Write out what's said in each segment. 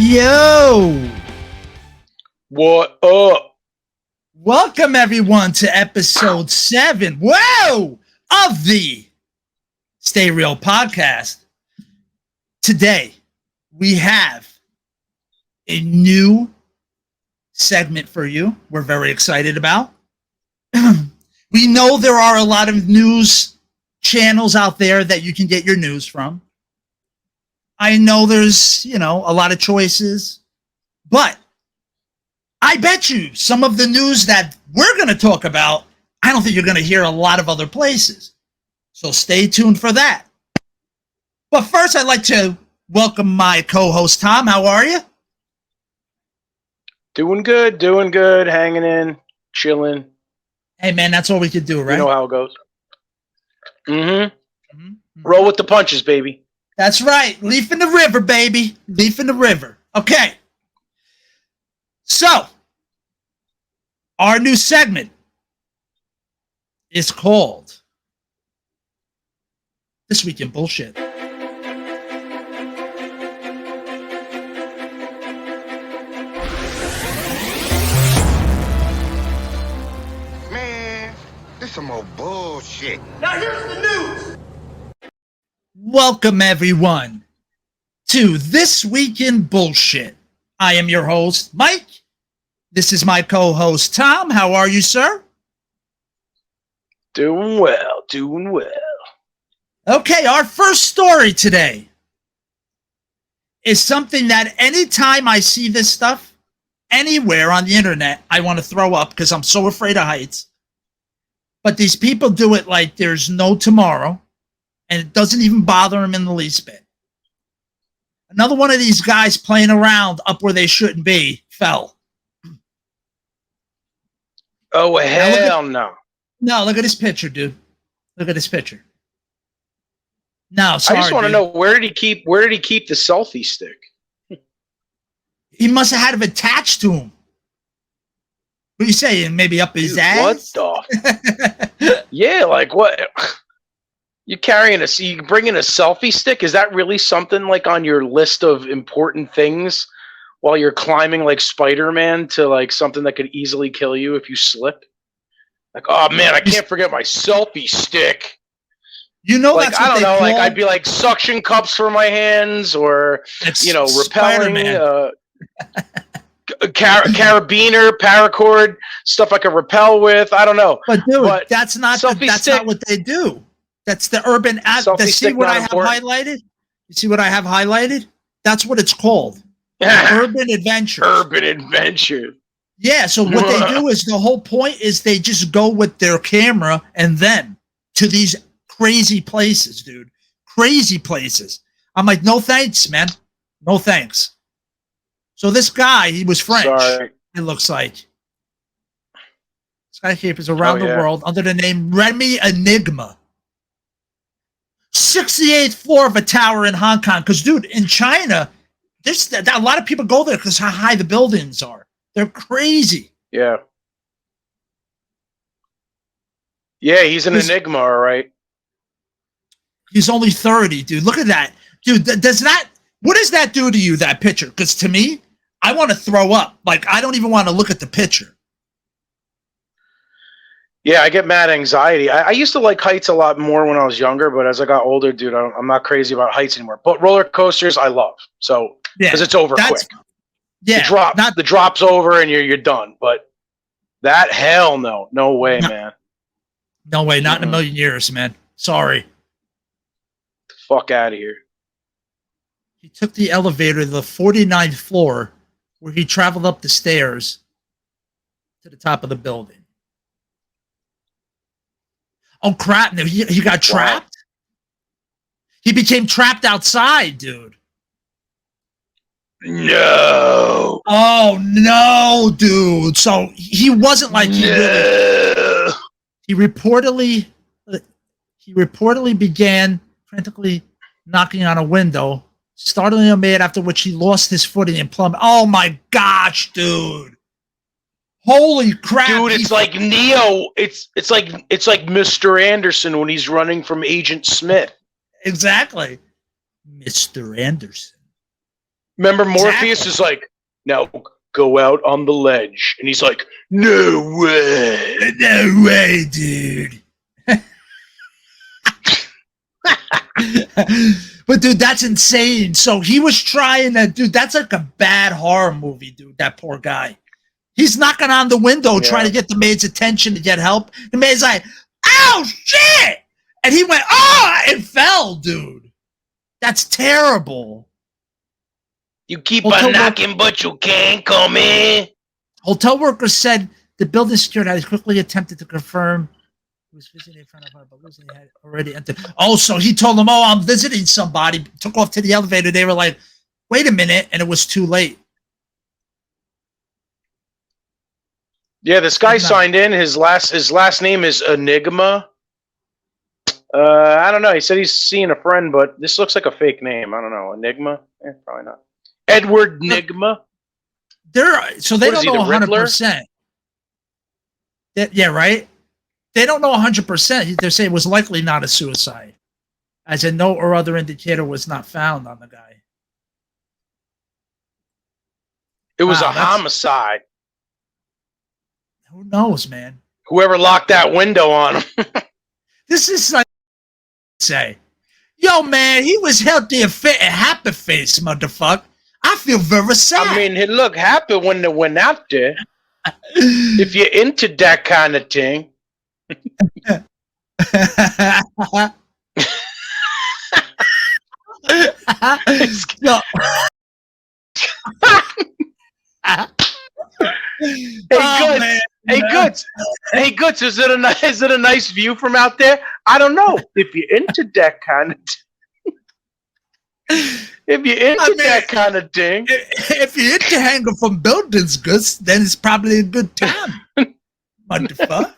Yo! What up? Welcome everyone to episode 7, whoa, of the Stay Real podcast. Today, we have a new segment for you we're very excited about. We know there are a lot of news channels out there that you can get your news from. I know there's, a lot of choices, but I bet you some of the news that we're going to talk about, I don't think you're going to hear a lot of other places. So stay tuned for that. But first, I'd like to welcome my co-host, Tom. How are you? Doing good, hanging in, chilling. Hey, man, that's all we could do, right? You know how it goes. Mm-hmm. Roll with the punches, baby. That's right. Leaf in the river, baby. Leaf in the river. Okay. So, our new segment is called This Week in Bullshit. Man, this some more bullshit. Now here's the news. Welcome, everyone, to This Week in Bullshit. I am your host, Mike. This is my co-host, Tom. How are you, sir? Doing well. Okay, our first story today is something that anytime I see this stuff anywhere on the internet, I want to throw up because I'm so afraid of heights. But these people do it like there's no tomorrow, and it doesn't even bother them in the least bit. Another one of these guys playing around up where they shouldn't be fell. Oh, hell no. No, look at this picture, dude. Look at this picture. No, sorry, I just want to know, where did he keep the selfie stick? He must have had it attached to him. What are you saying? Maybe up his ass? What the? Yeah, like what? You bringing a selfie stick? Is that really something like on your list of important things while you're climbing like Spider-Man to like something that could easily kill you if you slip? Like, oh man, I can't forget my selfie stick. You know, like, that's what I don't know, call... like I'd be like suction cups for my hands, or repelling, carabiner, paracord, stuff I can repel with. I don't know. But dude, that's not what they do. That's the urban. See what I have highlighted? You see what I have highlighted? That's what it's called. Urban Adventure. Urban Adventure. Yeah. So what they do is the whole point is they just go with their camera and them to these crazy places, dude. Crazy places. I'm like, no thanks, man. No thanks. So this guy, he was French. Sorry. It looks like. Skyscrapers around the world under the name Remy Enigma. 68th floor of a tower in Hong Kong. Because, dude, in China, a lot of people go there because how high the buildings are. They're crazy. Yeah. Yeah, he's an enigma, all right. He's only 30, dude. Look at that. Dude, what does that do to you, that picture? Because to me, I want to throw up. Like, I don't even want to look at the picture. Yeah, I get mad anxiety. I used to like heights a lot more when I was younger, but as I got older, dude, I'm not crazy about heights anymore. But roller coasters, I love. So, because it's over quick. Yeah. The drop's over and you're done. But that, hell no. No way, man. No way. Not in a million years, man. Sorry. Fuck out of here. He took the elevator to the 49th floor where he traveled up the stairs to the top of the building. Oh, crap. No, he got trapped? Wow. He became trapped outside, dude. No. Oh, no, dude. So he wasn't like he really... He reportedly began frantically knocking on a window, startling a maid, after which he lost his footing and plummeted. Oh, my gosh, dude. Holy crap. Dude, it's like Neo. It's like Mr. Anderson when he's running from Agent Smith. Exactly. Mr. Anderson. Remember, Morpheus is like, now go out on the ledge. And he's like, no way. No way, dude. But, dude, that's insane. So he was trying to, dude, that's like a bad horror movie, dude, that poor guy. He's knocking on the window trying to get the maid's attention to get help. The maid's like, oh, shit. And he went, oh, and fell, dude. That's terrible. You keep on knocking, but you can't come in. Hotel workers said the building security had quickly attempted to confirm he was visiting in front of her, but Lucy had already entered. Oh, so he told them, oh, I'm visiting somebody. Took off to the elevator. They were like, wait a minute. And it was too late. Yeah, this guy signed in. His last name is Enigma. I don't know. He said he's seeing a friend, but this looks like a fake name. I don't know. Enigma? Probably not. Edward Nigma. So they don't know 100%. Yeah, right? They don't know 100%. They're saying it was likely not a suicide, as in no or other indicator was not found on the guy. It was a homicide. Who knows, man? Whoever locked that window on him. This is like say, yo, man, he was healthy and fit and happy face, motherfucker. I feel very sad. I mean, he looked happy when they went out there. If you're into that kind of thing. No. Hey, Goods, is it a nice view from out there? I don't know. If you're into that kind of if you're into that kind of thing. If you're into hanging from buildings, Gus, then it's probably a good time. Motherfucker.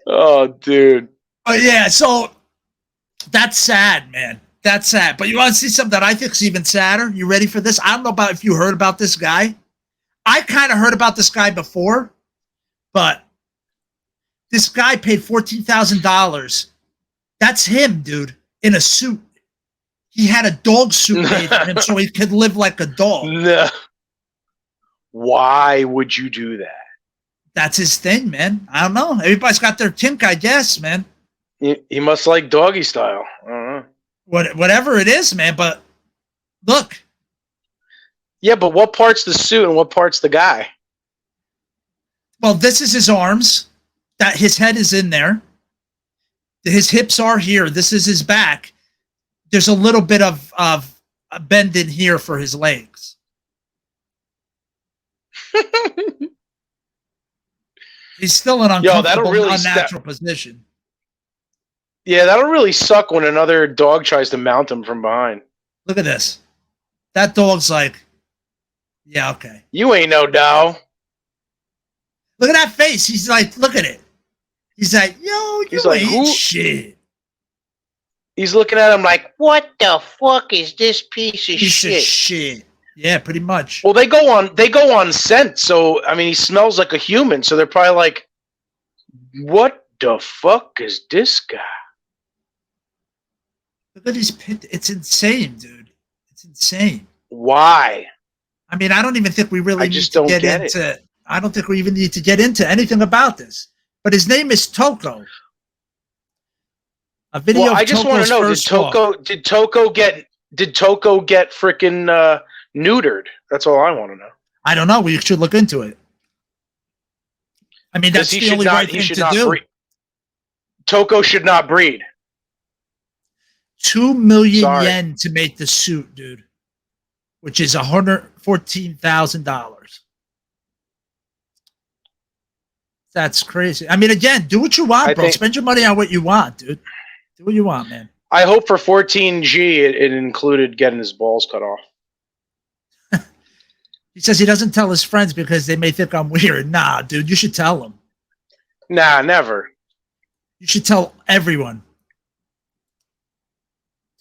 Oh, dude. Oh, yeah, so that's sad, man. That's sad. But you want to see something that I think is even sadder? You ready for this? I don't know about if you heard about this guy. I kind of heard about this guy before, but this guy paid $14,000. That's him, dude, in a suit. He had a dog suit made for him so he could live like a dog. No. Why would you do that? That's his thing, man. I don't know. Everybody's got their kink, I guess, man. He must like doggy style. I don't know. Whatever it is, man. But look. Yeah, but what part's the suit and what part's the guy? Well, this is his arms. That his head is in there. His hips are here. This is his back. There's a little bit of a bend in here for his legs. He's still in an uncomfortable, unnatural position. Yeah, that'll really suck when another dog tries to mount him from behind. Look at this. That dog's like, yeah, okay. You ain't no dog. Look at that face. He's like, look at it. He's like, yo, you ain't shit. He's looking at him like, what the fuck is this piece of shit? Yeah, pretty much. Well, they go on scent, so I mean, he smells like a human, so they're probably like, what the fuck is this guy? Look at his pit. It's insane, dude. It's insane. Why? I mean, I don't even think we really need to get into. I don't think we even need to get into anything about this. But his name is Toko. A video. Well, I just want to know: did Toko get freaking neutered? That's all I want to know. I don't know. We should look into it. I mean, that's the only right thing to do. Breed. Toko should not breed. 2 million yen to make the suit, dude, which is $114,000. That's crazy. I mean, again, do what you want, bro. Spend your money on what you want, dude. Do what you want, man. I hope for 14G it included getting his balls cut off. He says he doesn't tell his friends because they may think I'm weird. Nah, dude, you should tell them. Nah, never. You should tell everyone.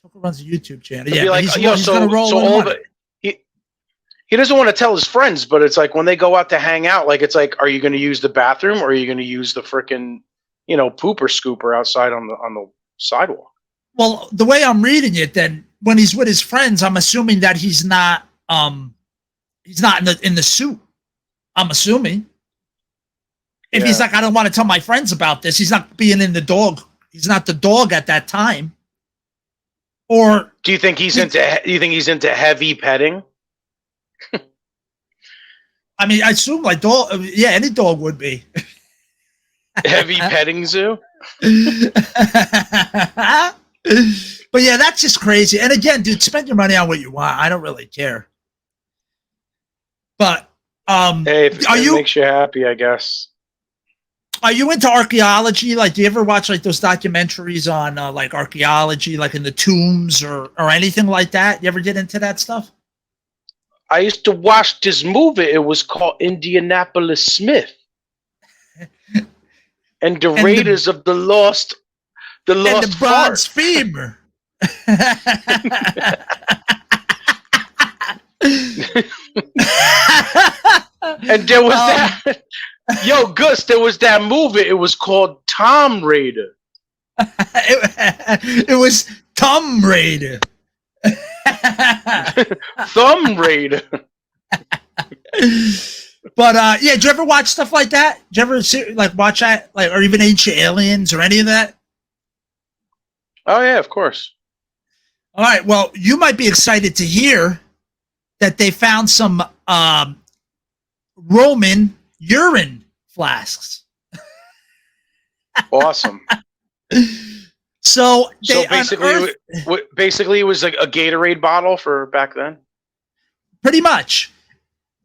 Toko runs a YouTube channel. Yeah, like, he's going to roll so all of it. He doesn't want to tell his friends, but it's like when they go out to hang out, like it's like, are you going to use the bathroom or are you going to use the frickin', pooper scooper outside on the sidewalk? Well, the way I'm reading it, then when he's with his friends, I'm assuming that he's not in the suit. I'm assuming. If he's like, I don't want to tell my friends about this, he's not being in the dog. He's not the dog at that time. Or do you think he's into heavy petting? I mean, I assume like dog. Yeah, any dog would be. Heavy petting zoo. But yeah, that's just crazy. And again, dude, spend your money on what you want. I don't really care. But hey, if it makes you happy, I guess. Are you into archaeology? Like, do you ever watch like those documentaries on like archaeology, like in the tombs or anything like that? You ever get into that stuff? I used to watch this movie. It was called Indianapolis Smith. And the Raiders of the Lost and the bronze femur. And there was that. Yo, Gus, there was that movie. It was called Tom Raider. It was Tom Raider. Thumb Raider. But yeah, did you ever watch stuff like that? Did you ever watch that, like, or even Ancient Aliens or any of that? Oh yeah, of course. All right. Well, you might be excited to hear that they found some Roman urine flasks. Awesome. So basically, it was like a Gatorade bottle for back then. Pretty much.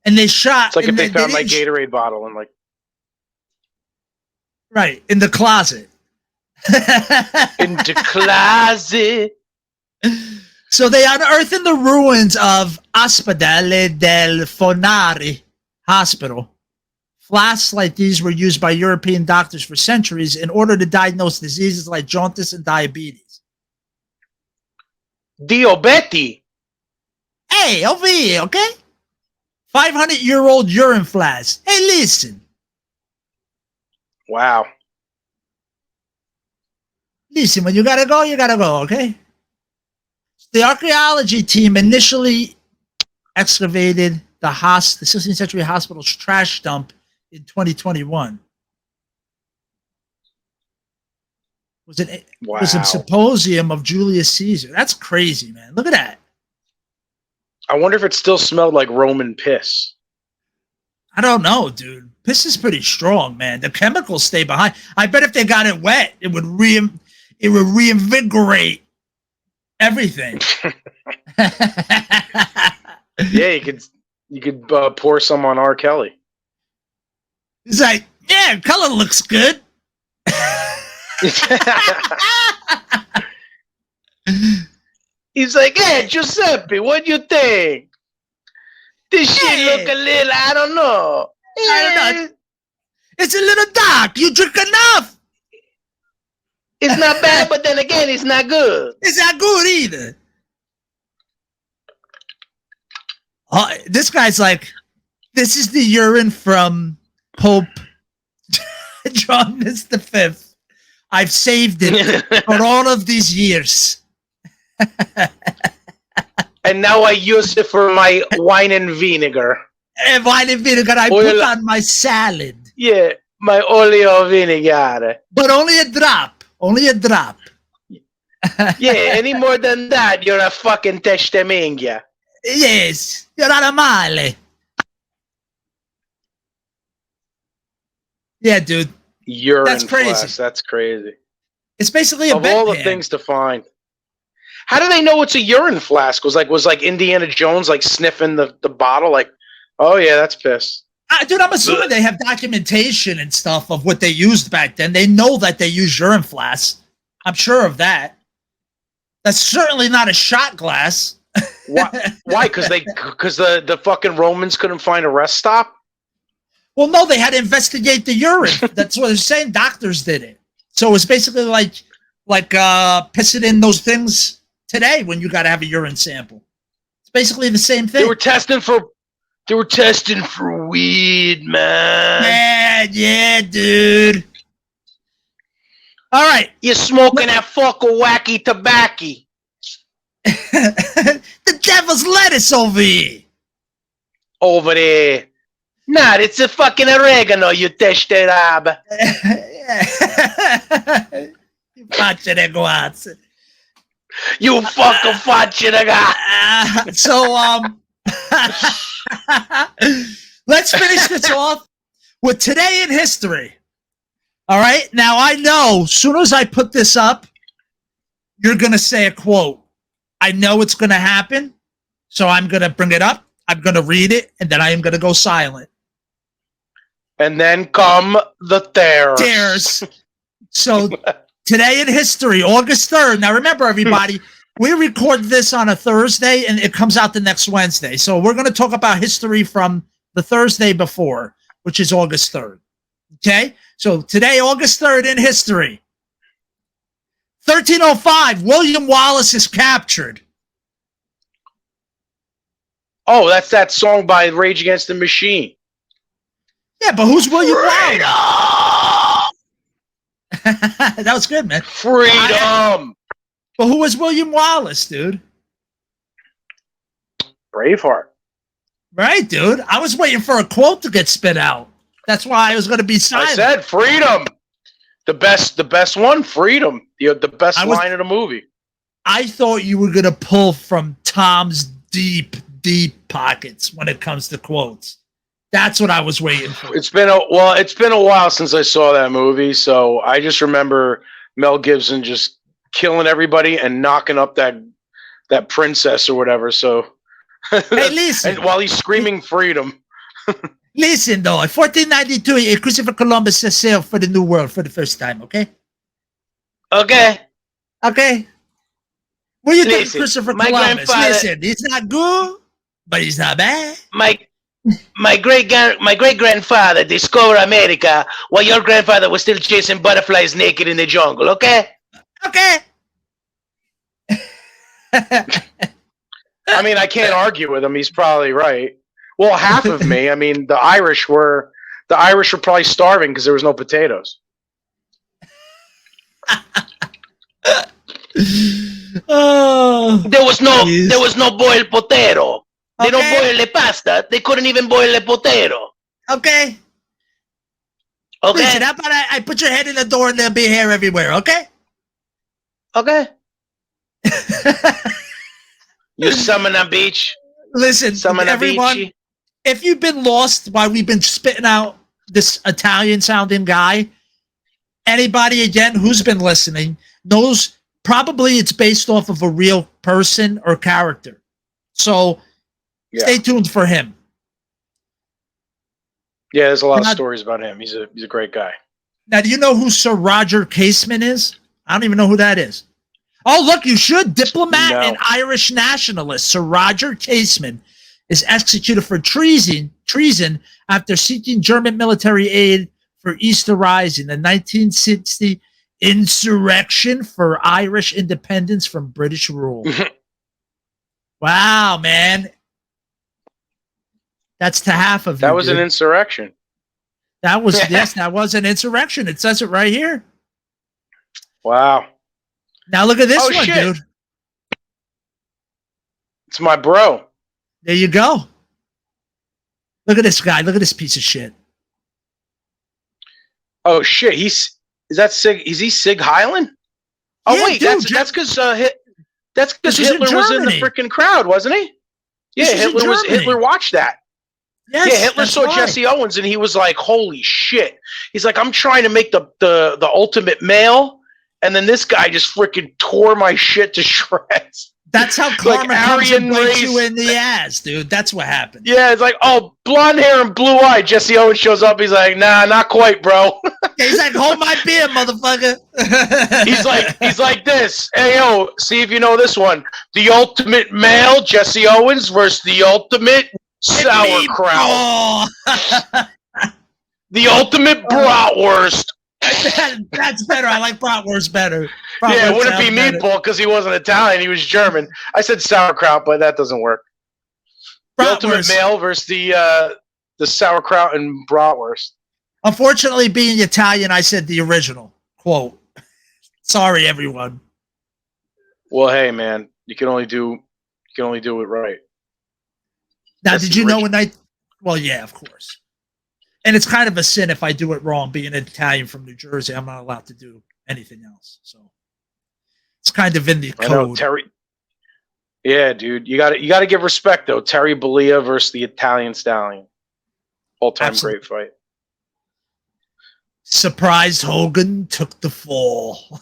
And they shot. It's like if they found my Gatorade bottle and like. Right, in the closet. In the closet. So they unearthed in the ruins of Ospedale del Fonari Hospital. Flasks like these were used by European doctors for centuries in order to diagnose diseases like jaundice and diabetes. Diabetes. Hey, over here, okay? 500-year-old urine flask. Hey, listen. Wow. Listen, when you gotta go, okay? The archaeology team initially excavated the 16th century hospital's trash dump in 2021. It was a symposium of Julius Caesar. That's crazy, man. Look at that. I wonder if it still smelled like Roman piss. I don't know, dude. Piss is pretty strong, man. The chemicals stay behind. I bet if they got it wet, it would reinvigorate everything. Yeah, you could pour some on R. Kelly. He's like, yeah, color looks good. He's like, hey, Giuseppe, what do you think? This shit look a little, I don't know. It's a little dark. You drink enough. It's not bad, but then again, it's not good. It's not good either. This guy's like, this is the urine from Pope John V. I've saved it for all of these years. And now I use it for my wine and vinegar. And wine and vinegar I put on my salad. Yeah, my olio vinegar. But only a drop. Only a drop. Yeah, any more than that, you're a fucking testeminga. Yes, you're not a male. Yeah, dude. Urine That's crazy. flask. That's crazy. It's basically a of all the things to find. How do they know it's a urine flask? Was like Indiana Jones like sniffing the bottle? Like, oh yeah, that's piss. Dude, I'm assuming they have documentation and stuff of what they used back then. They know that they use urine flasks. I'm sure of that. That's certainly not a shot glass. Why? Because the fucking Romans couldn't find a rest stop. Well, no, they had to investigate the urine. That's what they're saying. Doctors did it. So it's basically like pissing in those things today when you got to have a urine sample. It's basically the same thing. They were testing for weed, man. Yeah, dude. All right. You're smoking that fucking wacky tobacco. The devil's lettuce over here. Over there. Nah, it's a fucking oregano, you testerab. You faccia de guazze. You fucking faccia de guy. So, let's finish this off with Today in History. All right. Now, I know as soon as I put this up, you're going to say a quote. I know it's going to happen. So I'm going to bring it up. I'm going to read it. And then I am going to go silent. And then come the Tears. So Today in History, August 3rd. Now, remember, everybody, we record this on a Thursday and it comes out the next Wednesday. So we're going to talk about history from the Thursday before, which is August 3rd. Okay? So today, August 3rd in history. 1305, William Wallace is captured. Oh, that's that song by Rage Against the Machine. Yeah, but who's William Wallace? That was good, man. Freedom. But who was William Wallace, dude? Braveheart. Right, dude. I was waiting for a quote to get spit out. That's why I was going to be silent. I said freedom. The best one, freedom. The best line of the movie. I thought you were going to pull from Tom's deep pockets when it comes to quotes. That's what I was waiting for. It's been a while since I saw that movie, so I just remember Mel Gibson just killing everybody and knocking up that princess or whatever. So, hey, listen. And while he's screaming freedom. Listen, though, in 1492, Christopher Columbus set sail for the New World for the first time. Okay. Okay. What do you think of Christopher Columbus? Listen, he's not good, but he's not bad. My great grandfather discovered America while your grandfather was still chasing butterflies naked in the jungle. Okay. I mean, I can't argue with him. He's probably right. Well, half of me. I mean, the Irish were probably starving because there was no potatoes. Oh, there was no boiled potato. They don't boil the pasta. They couldn't even boil the potato. Okay. Listen, how about I put your head in the door and there'll be hair everywhere, okay? Okay. You summon a beach. Listen, everyone, if you've been lost while we've been spitting out this Italian-sounding guy, anybody, again, who's been listening knows probably it's based off of a real person or character. So stay tuned for him. Yeah, there's a lot of stories about him. He's a great guy. Now, do you know who Sir Roger Casement is? I don't even know who that is. Oh, look, you should. Diplomat and Irish nationalist Sir Roger Casement is executed for treason after seeking German military aid for Easter Rising, the 1960 insurrection for Irish independence from British rule. Wow, man. That's to half of that was an insurrection. That was that was an insurrection. It says it right here. Wow. Now look at this one, shit. dude. It's my bro. There you go. Look at this guy. Look at this piece of shit. Oh shit. Is he Sig Heiland? Oh yeah, wait, dude, that's because Hitler was in the freaking crowd, wasn't he? Yeah, Hitler watched that. Yes, yeah, Hitler saw Jesse Owens and he was like, "Holy shit!" He's like, "I'm trying to make the ultimate male, and then this guy just freaking tore my shit to shreds." That's how karma comes and bites you in the ass, dude. That's what happened. Yeah, it's like, oh, blonde hair and blue eye. Jesse Owens shows up. He's like, nah, not quite, bro. He's like, hold my beer, motherfucker. he's like this. Hey, yo, see if you know this one. The ultimate male, Jesse Owens, versus the ultimate sauerkraut. The ultimate bratwurst. That's better. I like bratwurst better. Yeah, it wouldn't be meatball because he wasn't Italian. He was German. I said sauerkraut, but that doesn't work. The ultimate male versus the sauerkraut and bratwurst. Unfortunately, being Italian, I said the original quote. Sorry, everyone. Well, hey, man, you can only do can only do it right. Now, That's did you know original. Well, yeah, of course. And it's kind of a sin if I do it wrong. Being an Italian from New Jersey, I'm not allowed to do anything else. So it's kind of in the I know code. Terry. Yeah, dude, you got to give respect though. Terry Bollea versus the Italian Stallion, all-time Absolutely. great fight. Surprised Hogan took the fall.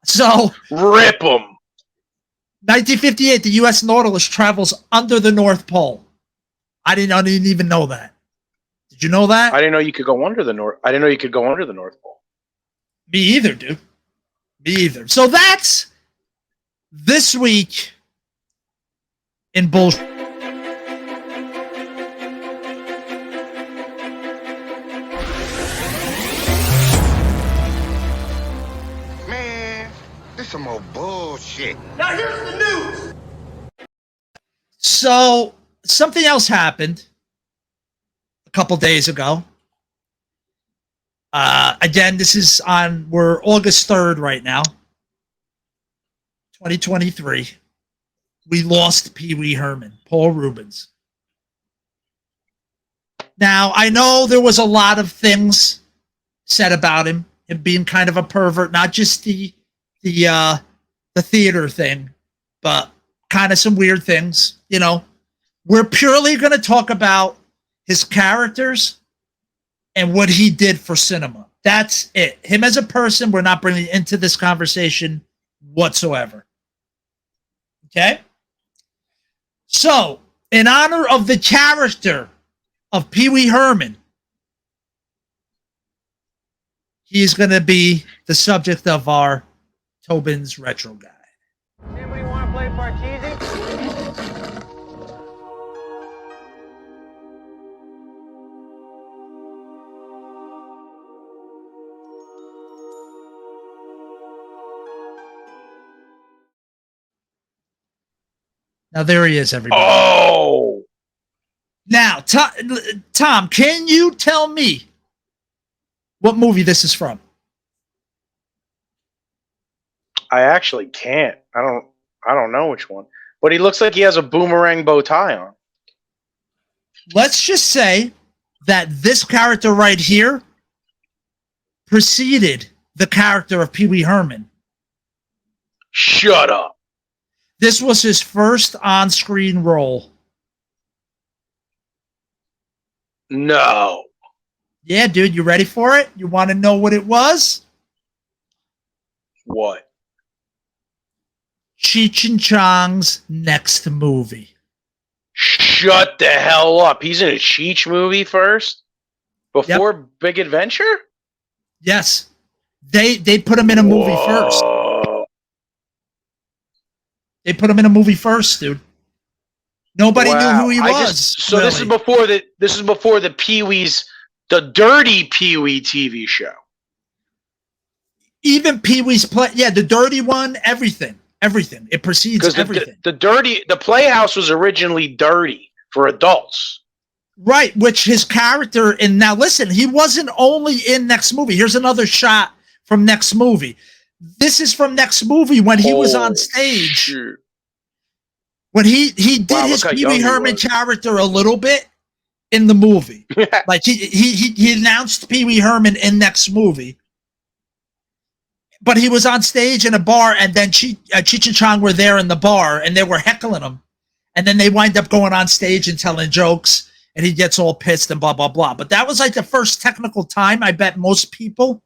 So, rip him. 1958, the U.S. Nautilus travels under the North Pole. I didn't even know that. Did you know that? I didn't know you could go under the North. I didn't know you could go under the North Pole. Me either, dude. Me either. So that's this week in bullshit. Man, this some old bullshit. Now here's the news. So something else happened a couple days ago. Again, we're August 3rd right now, 2023. We lost Pee Wee Herman, Paul Rubens. Now, I know there was a lot of things said about him being kind of a pervert, not just the theater thing, but kind of some weird things. You know, we're purely going to talk about his characters and what he did for cinema. That's it. Him as a person, we're not bringing into this conversation whatsoever. Okay? So, in honor of the character of Pee Wee Herman, he's going to be the subject of our Tobin's Retro Guide. Anybody want to play Parcheesi? Now, there he is, everybody. Oh, Now, Tom, can you tell me what movie this is from? I actually can't. I don't know which one. But he looks like he has a boomerang bow tie on. Let's just say that this character right here preceded the character of Pee Wee Herman. Shut up. This was his first on-screen role. No. Yeah, dude, you ready for it? You want to know what it was? What? Cheech and Chong's next movie. Shut the hell up. He's in a Cheech movie first? Before Big Adventure? Yes. They put him in a movie first. They put him in a movie first, dude. Nobody knew who he was. Really. This is before the Pee-wee's, the dirty Pee-wee TV show. Even Pee-wee's play, yeah, the dirty one, everything. It precedes everything. The Playhouse was originally dirty for adults. Right, which his character in, now listen, he wasn't only in Next Movie. Here's another shot from Next Movie. This is from Next Movie when he was on stage. Shoot. When he did his Pee Wee Herman character a little bit in the movie. Like he announced Pee Wee Herman in Next Movie. But he was on stage in a bar, and then Cheech and Chong were there in the bar, and they were heckling him. And then they wind up going on stage and telling jokes, and he gets all pissed and blah, blah, blah. But that was like the first technical time I bet most people,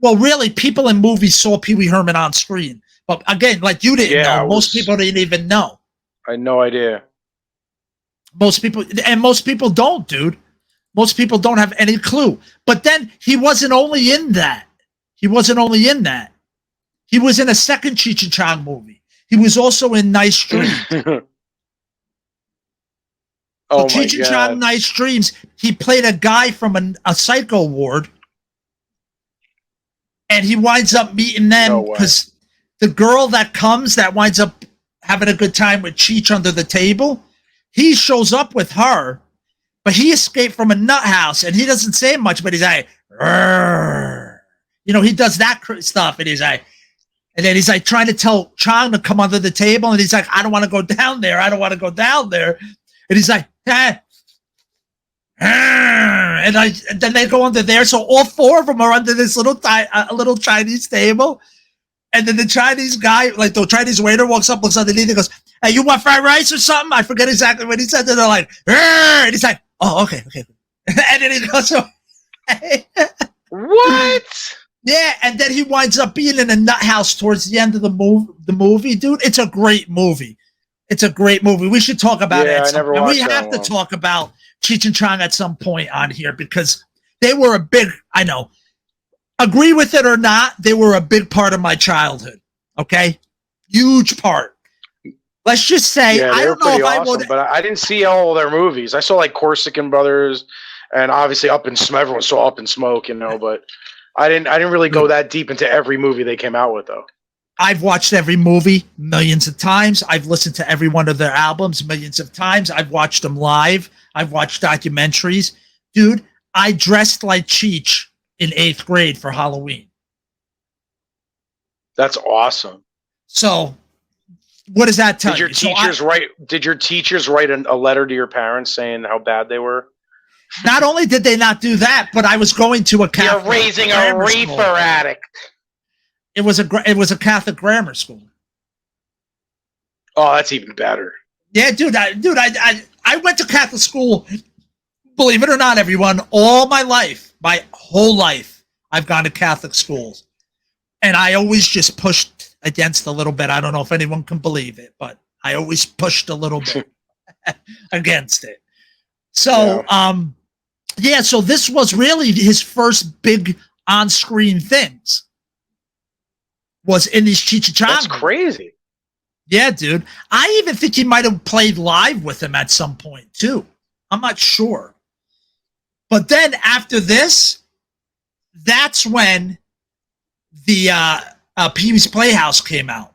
well, really, people in movies saw Pee Wee Herman on screen. But again, like you didn't know. Most people didn't even know. I had no idea. Most people don't, dude. Most people don't have any clue. But then he wasn't only in that. He was in a second Cheech and Chong movie. He was also in Nice Dreams. Cheech and Chong, Nice Dreams, he played a guy from a psycho ward. And he winds up meeting them because the girl that winds up having a good time with Cheech under the table, he shows up with her, but he escaped from a nut house, and he doesn't say much, but he's like, Rrr. You know, he does that stuff, and he's like, And then he's like trying to tell Chong to come under the table. And he's like, I don't want to go down there. I don't want to go down there. And he's like, and then they go under there. So all four of them are under this little Chinese table. And then the Chinese guy, like the Chinese waiter, walks up, looks underneath, and goes, "Hey, you want fried rice or something?" I forget exactly what he said. And they're like, and he's like, "Oh, okay." And then he goes, What? Yeah, and then he winds up being in a nut house towards the end of the movie, dude. It's a great movie. We should talk about it. And we have to talk about Cheech and Chong at some point on here because they were a big, I know, agree with it or not, they were a big part of my childhood. Okay? Huge part. Let's just say, I don't know if I would. But I didn't see all their movies. I saw like Corsican Brothers and obviously everyone saw Up in Smoke, but I didn't really go that deep into every movie they came out with, though. I've watched every movie millions of times. I've listened to every one of their albums millions of times. I've watched them live. I've watched documentaries. Dude, I dressed like Cheech in 8th grade for Halloween. That's awesome. So, what does that tell you? Did your teachers write a letter to your parents saying how bad they were? Not only did they not do that, but I was going to a Catholic. You're raising a reefer addict. It was a Catholic grammar school. Oh, that's even better. Yeah, dude, I went to Catholic school. Believe it or not, everyone, all my life, my whole life, I've gone to Catholic schools, and I always just pushed against a little bit. I don't know if anyone can believe it, but I always pushed a little bit against it. So, so this was really his first big on-screen things. Was in these Cheech and Chong. That's crazy. Yeah, dude. I even think he might have played live with him at some point, too. I'm not sure. But then after this, that's when the Pee Wee's Playhouse came out.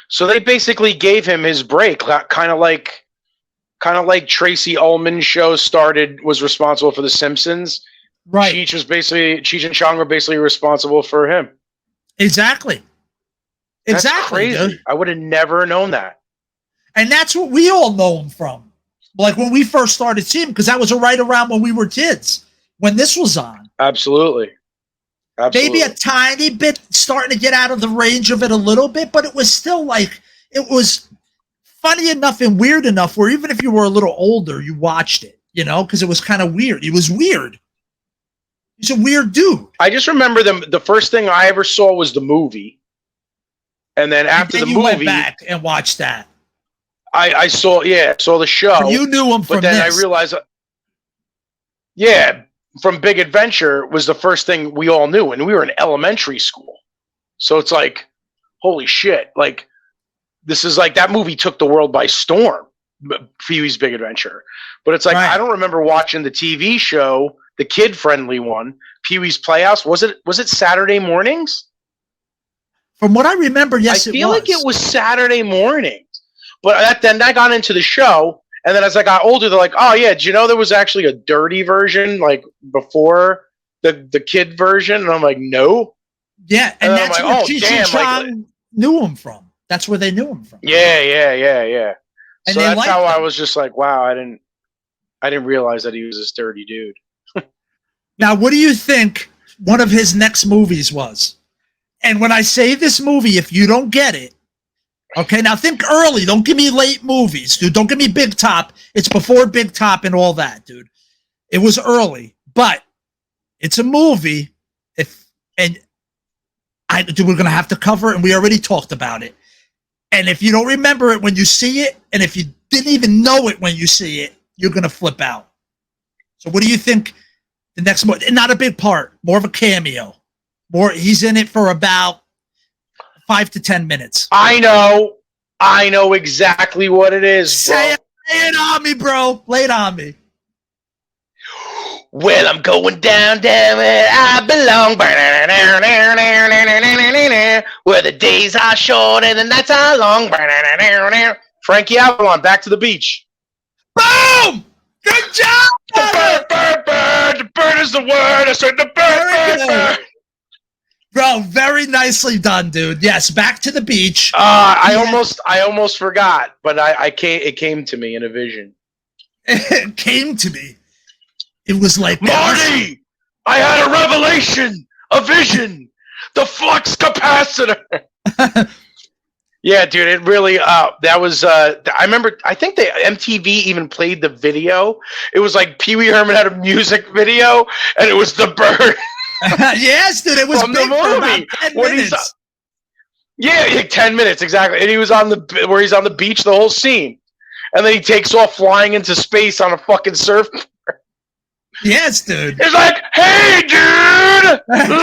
So they basically gave him his break, kind of like Tracy Ullman's show was responsible for The Simpsons. Right. Cheech and Chong were basically responsible for him. Exactly. That's crazy. Dude. I would have never known that. And that's what we all know him from. Like when we first started seeing him, because that was right around when we were kids, when this was on. Absolutely. Maybe a tiny bit starting to get out of the range of it a little bit, but it was still like, it was funny enough and weird enough where even if you were a little older, you watched it, because it was kind of weird. He was weird. He's a weird dude. I just remember the first thing I ever saw was the movie. And then after the movie, went back and watched that. I saw the show. So you knew him from but then I realized, from Big Adventure was the first thing we all knew. And we were in elementary school. So it's like, holy shit. Like, this is like, that movie took the world by storm, Pee Wee's Big Adventure. But it's like, I don't remember watching the TV show, the kid-friendly one, Pee Wee's Playhouse. Was it Saturday mornings? From what I remember, yes, it was. I feel like it was Saturday mornings. But then I got into the show, and then as I got older, they're like, oh, yeah, did you know there was actually a dirty version, like, before the kid version? And I'm like, no. Yeah, and that's where Cheech and Chong knew him from. That's where they knew him from. Yeah. And so that's how I was just like, wow, I didn't realize that he was this dirty dude. Now, what do you think one of his next movies was? And when I say this movie, if you don't get it, okay, now think early. Don't give me late movies, dude. Don't give me Big Top. It's before Big Top and all that, dude. It was early, but it's a movie. We're going to have to cover it, and we already talked about it. And if you don't remember it when you see it, and if you didn't even know it when you see it, you're going to flip out. So what do you think the next movie? Not a big part, more of a cameo. He's in it for about 5 to 10 minutes. I know exactly what it is, bro. Lay it on me, bro. Lay it on me. Well, I'm going down where I belong. Where the days are short and the nights are long. Frankie Avalon, Back to the Beach. Boom! Good job! The bird. The bird is the word. I said the bird. Bro, very nicely done, dude. Yes, back to the beach. I almost forgot, but it came to me in a vision. It came to me. It was like Marty, I had a revelation, a vision, the flux capacitor. Yeah, dude, it really. That was. I remember. I think the MTV even played the video. It was like Pee Wee Herman had a music video, and it was the bird. Yes, dude, it was From big the for about movie. 10 When minutes. Yeah, 10 minutes exactly, and he was where he's on the beach the whole scene, and then he takes off flying into space on a fucking surf. Yes, dude. It's like, hey, dude, later,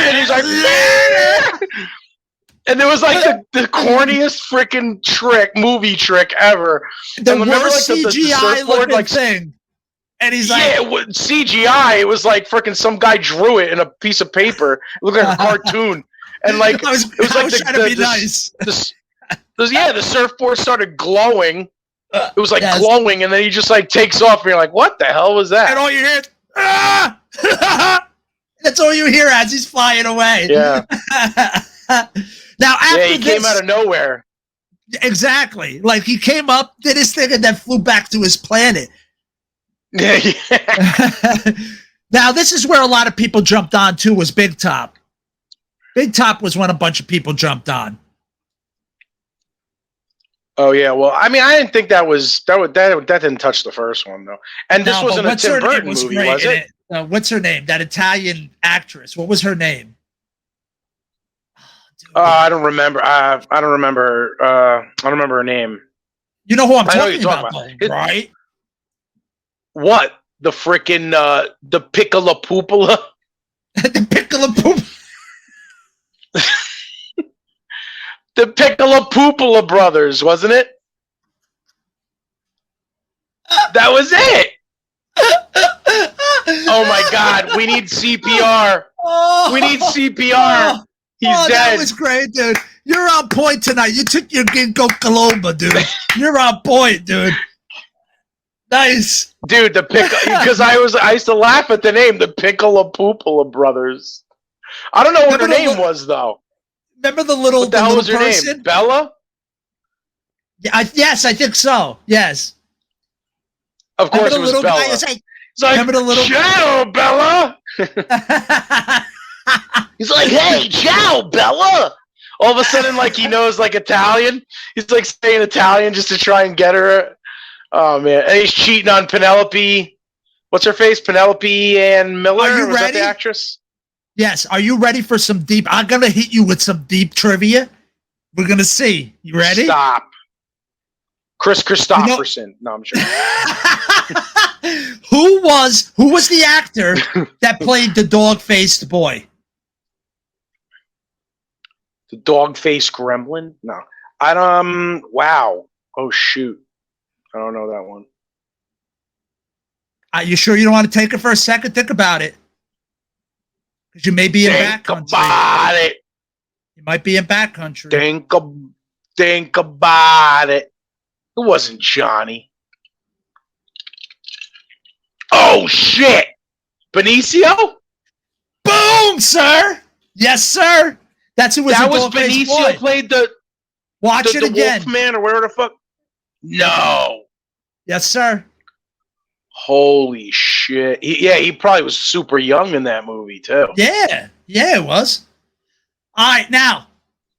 and he's like, later. And there was like the corniest freaking movie trick ever. The And remember, worst like, the CGI surfboard, looking like, thing. And he's like, yeah, it was CGI. It was like freaking some guy drew it in a piece of paper. It looked like a cartoon. And like I was trying to be nice. The surfboard started glowing. It was like Yes. glowing, and then he just like takes off, and you're like, "What the hell was that?" And all you hear is, ah! That's all you hear as he's flying away. Yeah, Now, after yeah, he this, came out of nowhere. exactly. Like, he came up, did his thing, and then flew back to his planet. Yeah, yeah. Now, this is where a lot of people jumped on, too, was Big Top. Big Top was when a bunch of people jumped on. Oh yeah. Well, I mean, I didn't think that didn't touch the first one though. And this No, wasn't but a what's Tim her name Burton was movie, great was in it? What's her name? That Italian actress. What was her name? I don't remember. I don't remember. I don't remember her name. You know who I'm I know talking you're about, talking though, about. right? What? The freaking the Piccola Poopola? The Piccola Poop. The Piccola Poopola brothers, wasn't it? That was it. Oh my God, we need CPR. Oh, We need CPR. He's that dead. was great, dude. You're on point tonight. You took your ginkgo biloba, dude. You're on point, dude. Nice. Dude, because I used to laugh at the name, the Piccola Poopola brothers. I don't know what her name was though. Remember the little, What the hell was her person? name? Bella? Yeah, yes, I think so. Yes. Of course Remember it the was little Bella. guy was like, It's like, remember the little- ciao, Bella. He's like, hey, ciao, Bella. All of a sudden, like, he knows, like, Italian. He's, like, saying Italian just to try and get her. Oh, man. And he's cheating on Penelope. What's her face? Penelope Ann Miller? Are you Was that ready? the actress? Yes. Are you ready for some deep? I'm going to hit you with some deep trivia. We're going to see. You ready? Stop. Chris Christopherson. No, I'm sure. Who was the actor that played the dog-faced boy? The dog-faced gremlin? No. Wow. Oh, shoot. I don't know that one. Are you sure you don't want to take it for a second? Think about it. Because you may be in Think backcountry. about it. You might be in backcountry. Think about it. It wasn't Johnny. Oh, shit. Benicio? Boom, sir. Yes, sir. That's who was That the was dog-faced Benicio boy. played the Watch it again. Wolfman or whatever the fuck. No. Yes, sir. Holy shit. He probably was super young in that movie, too. Yeah. Yeah, it was. All right, now,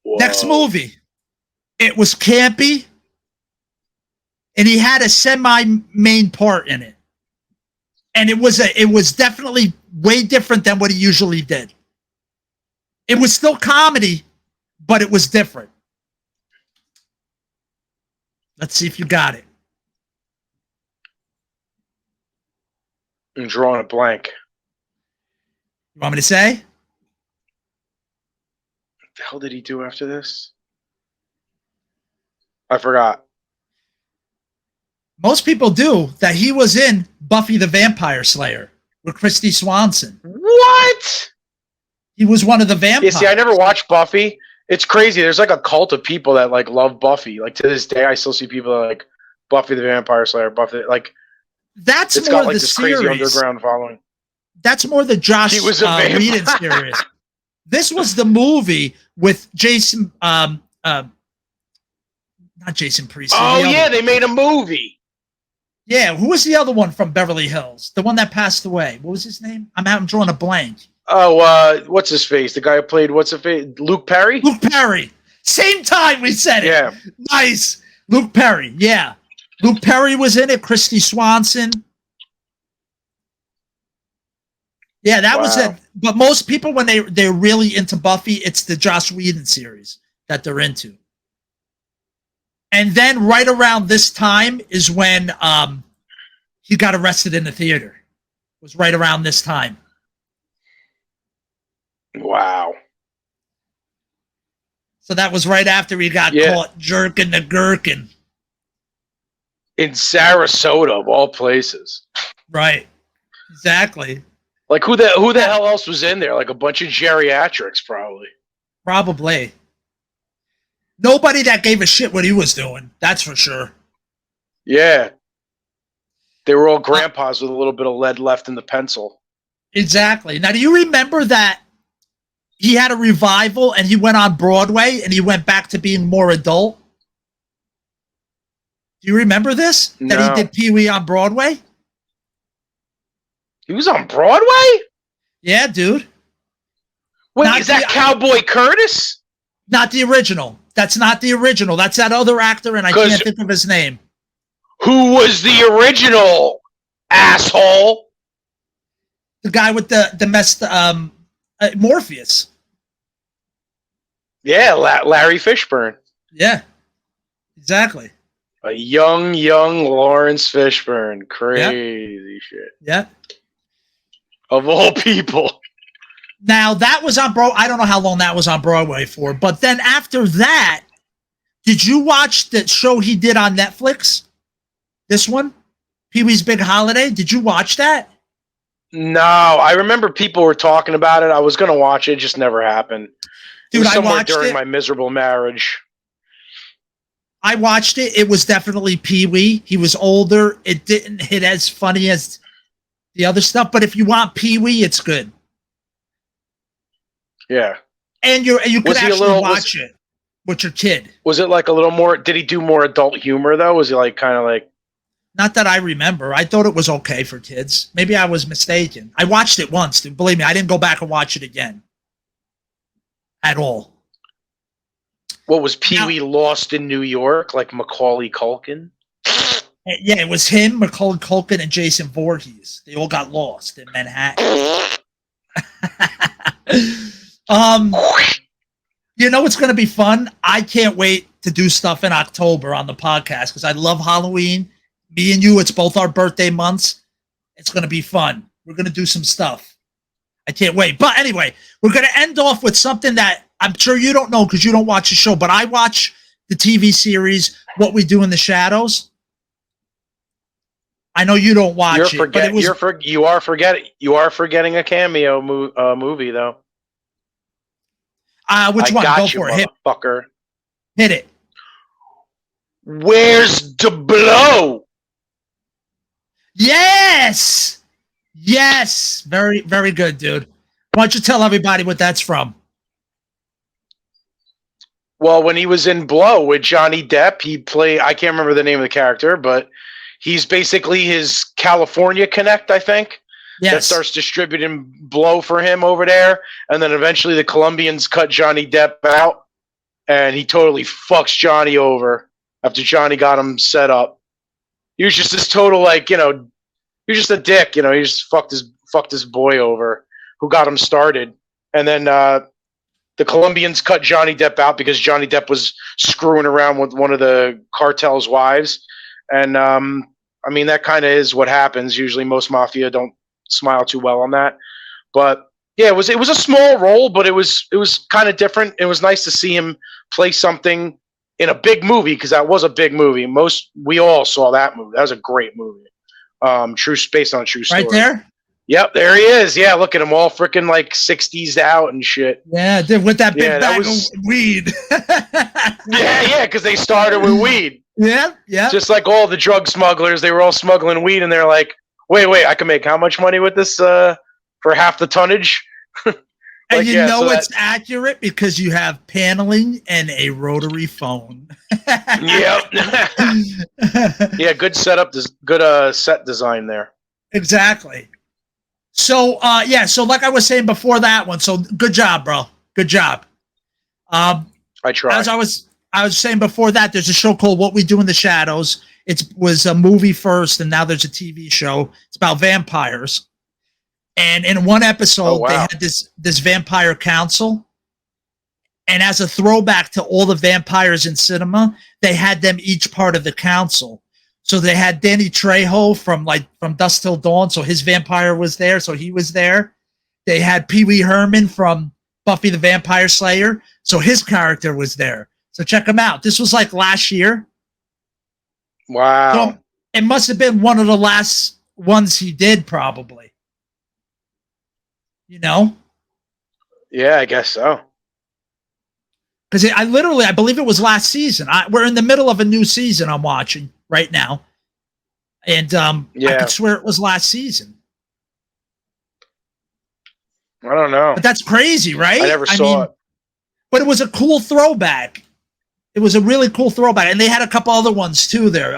Whoa. next movie. It was campy, and he had a semi-main part in it. And it was definitely way different than what he usually did. It was still comedy, but it was different. Let's see if you got it. I'm drawing a blank. You want me to say? What the hell did he do after this? I forgot. Most people do that he was in Buffy the Vampire Slayer with Christy Swanson. What? He was one of the vampires. Yeah, see, I never watched Buffy. It's crazy. There's like a cult of people that like love Buffy. Like to this day, I still see people that like Buffy the Vampire Slayer. Buffy, like That's it's more got like the this series. crazy underground following. That's more the Josh He was a vampire. Whedon series. This was the movie with Jason, not Jason Priestley. Oh yeah, they made a movie. Yeah, who was the other one from Beverly Hills? The one that passed away. What was his name? I'm drawing a blank. Oh, what's his face? The guy who played Luke Perry? Luke Perry. Same time we said it. Yeah. Nice. Luke Perry. Yeah. Luke Perry was in it. Christy Swanson. Yeah, that was it. But most people, when they're really into Buffy, it's the Joss Whedon series that they're into. And then right around this time is when he got arrested in the theater. It was right around this time. Wow. So that was right after he got caught jerking the gherkin. In Sarasota, of all places. Right. Exactly. Like who the hell else was in there? Like a bunch of geriatrics, probably. Probably. Nobody that gave a shit what he was doing. That's for sure. Yeah. They were all grandpas with a little bit of lead left in the pencil. Exactly. Now, do you remember that he had a revival and he went on Broadway and he went back to being more adult? Do you remember this? No. That he did Pee Wee on Broadway? He was on Broadway? Yeah, dude. Wait, is that Cowboy Curtis? Not the original. That's not the original. That's that other actor, and I can't think of his name. Who was the original asshole? The guy with the messed Morpheus. Yeah, Larry Fishburne. Yeah, exactly. A young Lawrence Fishburne. Crazy shit. Yeah. Of all people. Now, that was on Broadway. I don't know how long that was on Broadway for. But then after that, did you watch the show he did on Netflix? This one? Pee Wee's Big Holiday? Did you watch that? No, I remember people were talking about it. I was going to watch it. It just never happened. Dude, I watched it during my miserable marriage. I watched it. It was definitely Pee Wee. He was older. It didn't hit as funny as the other stuff. But if you want Pee Wee, it's good. Yeah. And you could actually watch it with your kid. Was it like a little more, did he do more adult humor though? Was he like kind of like? Not that I remember. I thought it was okay for kids. Maybe I was mistaken. I watched it once, dude. Believe me, I didn't go back and watch it again. At all. What was Pee Wee lost in New York, like Macaulay Culkin? Yeah, it was him, Macaulay Culkin, and Jason Voorhees. They all got lost in Manhattan. You know what's going to be fun? I can't wait to do stuff in October on the podcast because I love Halloween. Me and you, it's both our birthday months. It's going to be fun. We're going to do some stuff. I can't wait. But anyway, we're going to end off with something that I'm sure you don't know because you don't watch the show, but I watch the TV series What We Do in the Shadows. I know you don't watch it. But you are forgetting a cameo movie though. Which one? Go for it. Motherfucker. Hit it. Where's the blow? Yes. Yes. Very, very good, dude. Why don't you tell everybody what that's from? Well, when he was in Blow with Johnny Depp, he played, I can't remember the name of the character, but he's basically his California connect, I think. Yes. That starts distributing Blow for him over there. And then eventually the Colombians cut Johnny Depp out. And he totally fucks Johnny over after Johnny got him set up. He was just this total, like, he was just a dick. He just fucked his boy over who got him started. And then the Colombians cut Johnny Depp out because Johnny Depp was screwing around with one of the cartel's wives. And, that kind of is what happens. Usually most mafia don't smile too well on that. But yeah, it was a small role, but it was kind of different. It was nice to see him play something in a big movie because that was a big movie. We all saw that movie. That was a great movie. Based on a true story. Right there? Yep, there he is. Yeah, look at him all freaking like 60s out and shit. Yeah, with that big bag of weed. yeah, because they started with weed. Yeah. Just like all the drug smugglers, they were all smuggling weed, and they're like, wait, I can make how much money with this for half the tonnage? And Like, you yeah, know so it's accurate because you have paneling and a rotary phone. Yep. Yeah, good setup. Good set design there. Exactly. So so like I was saying before that one, so good job, bro. Good job. I try. As I was saying before that, there's a show called What We Do in the Shadows. It was a movie first, and now there's a TV show. It's about vampires. And in one episode, they had this vampire council. And as a throwback to all the vampires in cinema, they had them each part of the council. So they had Danny Trejo from Dusk Till Dawn, so his vampire was there, so he was there. They had Pee Wee Herman from Buffy the Vampire Slayer, so his character was there. So check him out. This was like last year. Wow. So it must have been one of the last ones he did, probably. You know? Yeah, I guess so. Because I believe it was last season. We're in the middle of a new season I'm watching right now. And I could swear it was last season. I don't know. But that's crazy, right? I never saw it. But it was a cool throwback. It was a really cool throwback. And they had a couple other ones too there,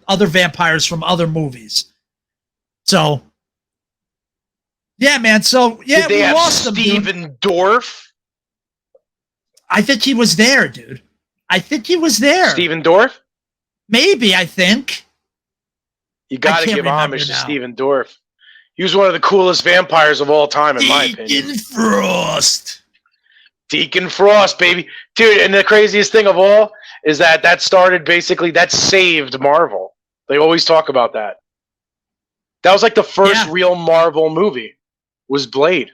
other vampires from other movies. So, yeah, man. So, yeah, we lost Steven Dorff. I think he was there, dude. I think he was there. Steven Dorff? Maybe, I think. You got to give homage to Steven Dorff. He was one of the coolest vampires of all time, in my opinion. Deacon Frost. Deacon Frost, baby. Dude, and the craziest thing of all is that started basically, that saved Marvel. They always talk about that. That was like the first real Marvel movie, was Blade.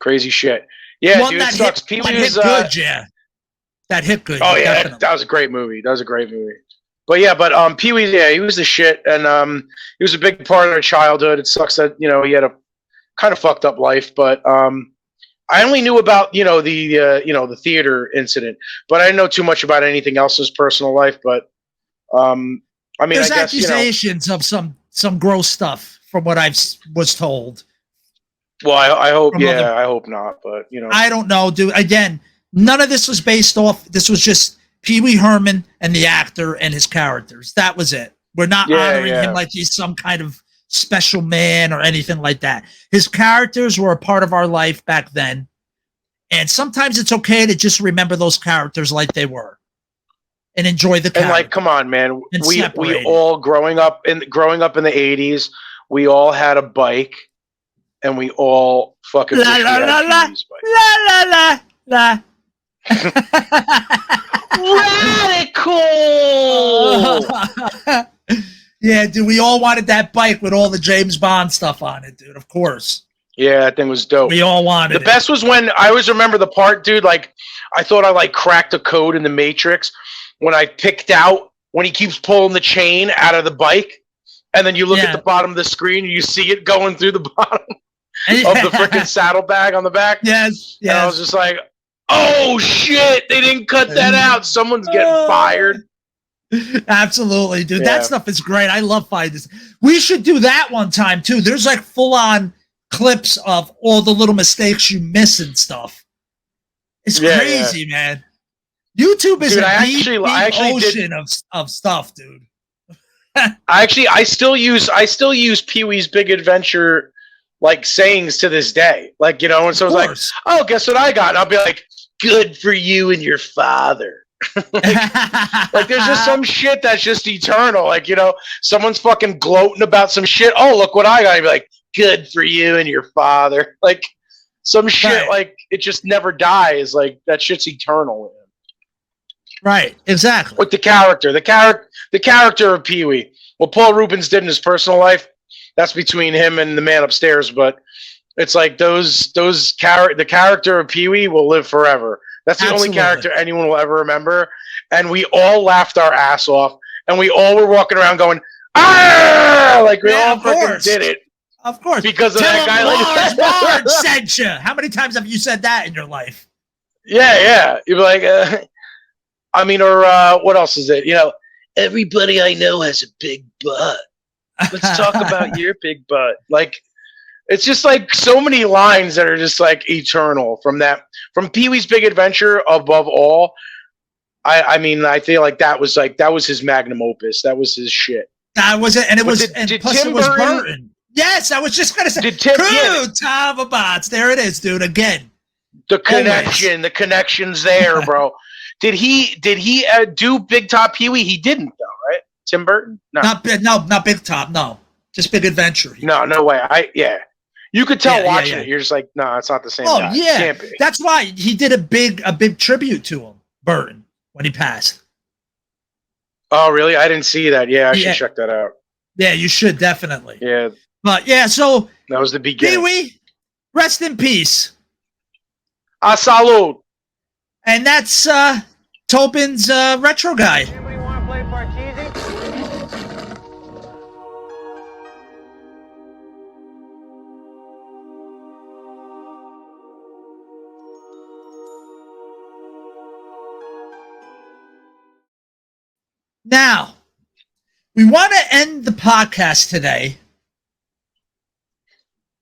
Crazy shit. Yeah, dude, it sucks. Pee Wee was good, yeah. That hit good. Oh, yeah, that was a great movie. But Pee Wee, yeah, he was the shit, and he was a big part of our childhood. It sucks that, he had a kind of fucked up life, but I only knew about, the theater incident, but I didn't know too much about anything else in his personal life, but I mean, there's I guess, accusations of some gross stuff from what I was told. Well, I hope, I hope not, but, I don't know, dude. Again, none of this was based off, this was just Pee Wee Herman and the actor and his characters. That was it. We're not honoring him like he's some kind of special man or anything like that. His characters were a part of our life back then. And sometimes it's okay to just remember those characters like they were and enjoy the character. And like, come on, man. We all growing up in the 80s, we all had a bike and we all fucking la la la la la la la. Radical. Yeah, dude, we all wanted that bike with all the James Bond stuff on it, dude. Of course. Yeah, that thing was dope. We all wanted the best was when I always remember the part, dude. Like, I thought I cracked a code in the Matrix when I picked out when he keeps pulling the chain out of the bike, and then you look at the bottom of the screen and you see it going through the bottom of the freaking saddlebag on the back. Yes. And I was just like, oh shit, they didn't cut that out. Someone's getting fired. Absolutely, dude. That stuff is great. I love finding this. We should do that one time too. There's like full on clips of all the little mistakes you miss and stuff. It's crazy, man. YouTube is a deep ocean of stuff, dude. I still use Pee Wee's Big Adventure sayings to this day. And so it's like, oh, guess what I got? And I'll be like, good for you and your father. There's just some shit that's just eternal. Someone's fucking gloating about some shit. Oh, look what I got. I'd be like, good for you and your father. Some shit, it just never dies. That shit's eternal. Right, exactly. With the character of Pee Wee. What Paul Rubens did in his personal life, that's between him and the man upstairs. But it's like the character of Pee Wee will live forever. That's the only character anyone will ever remember. And we all laughed our ass off, and we all were walking around going, ah! We all freaking did it. Of course. Because of that guy. Lars sent you. How many times have you said that in your life? Yeah. You'd be like, what else is it? Everybody I know has a big butt. Let's talk about your big butt. It's just like so many lines that are just like eternal from Pee Wee's Big Adventure. Above all, I mean, I feel like that was his magnum opus. That was his shit. That was it, and it But was, plus Tim it was Burton? Burton. Yes, I was just gonna say, Did Tim? Yeah, Tom Abots. There it is, dude. Again, the connection's there, bro. Did he do Big Top Pee Wee? He didn't though, right? Tim Burton? No, not Big Top. No, just Big Adventure. no way. You could tell watching yeah. it. You're just like, no, it's not the same. Oh guy. yeah, Can't be. that's why he did a big tribute to him, Burton, when he passed. Oh really? I didn't see that. Yeah, I should check that out. Yeah, you should definitely. Yeah, but yeah, so that was the beginning. Pee Wee, rest in peace. Salud. And that's Tobin's retro guy. Anybody want to play Parcheesi? Now, we want to end the podcast today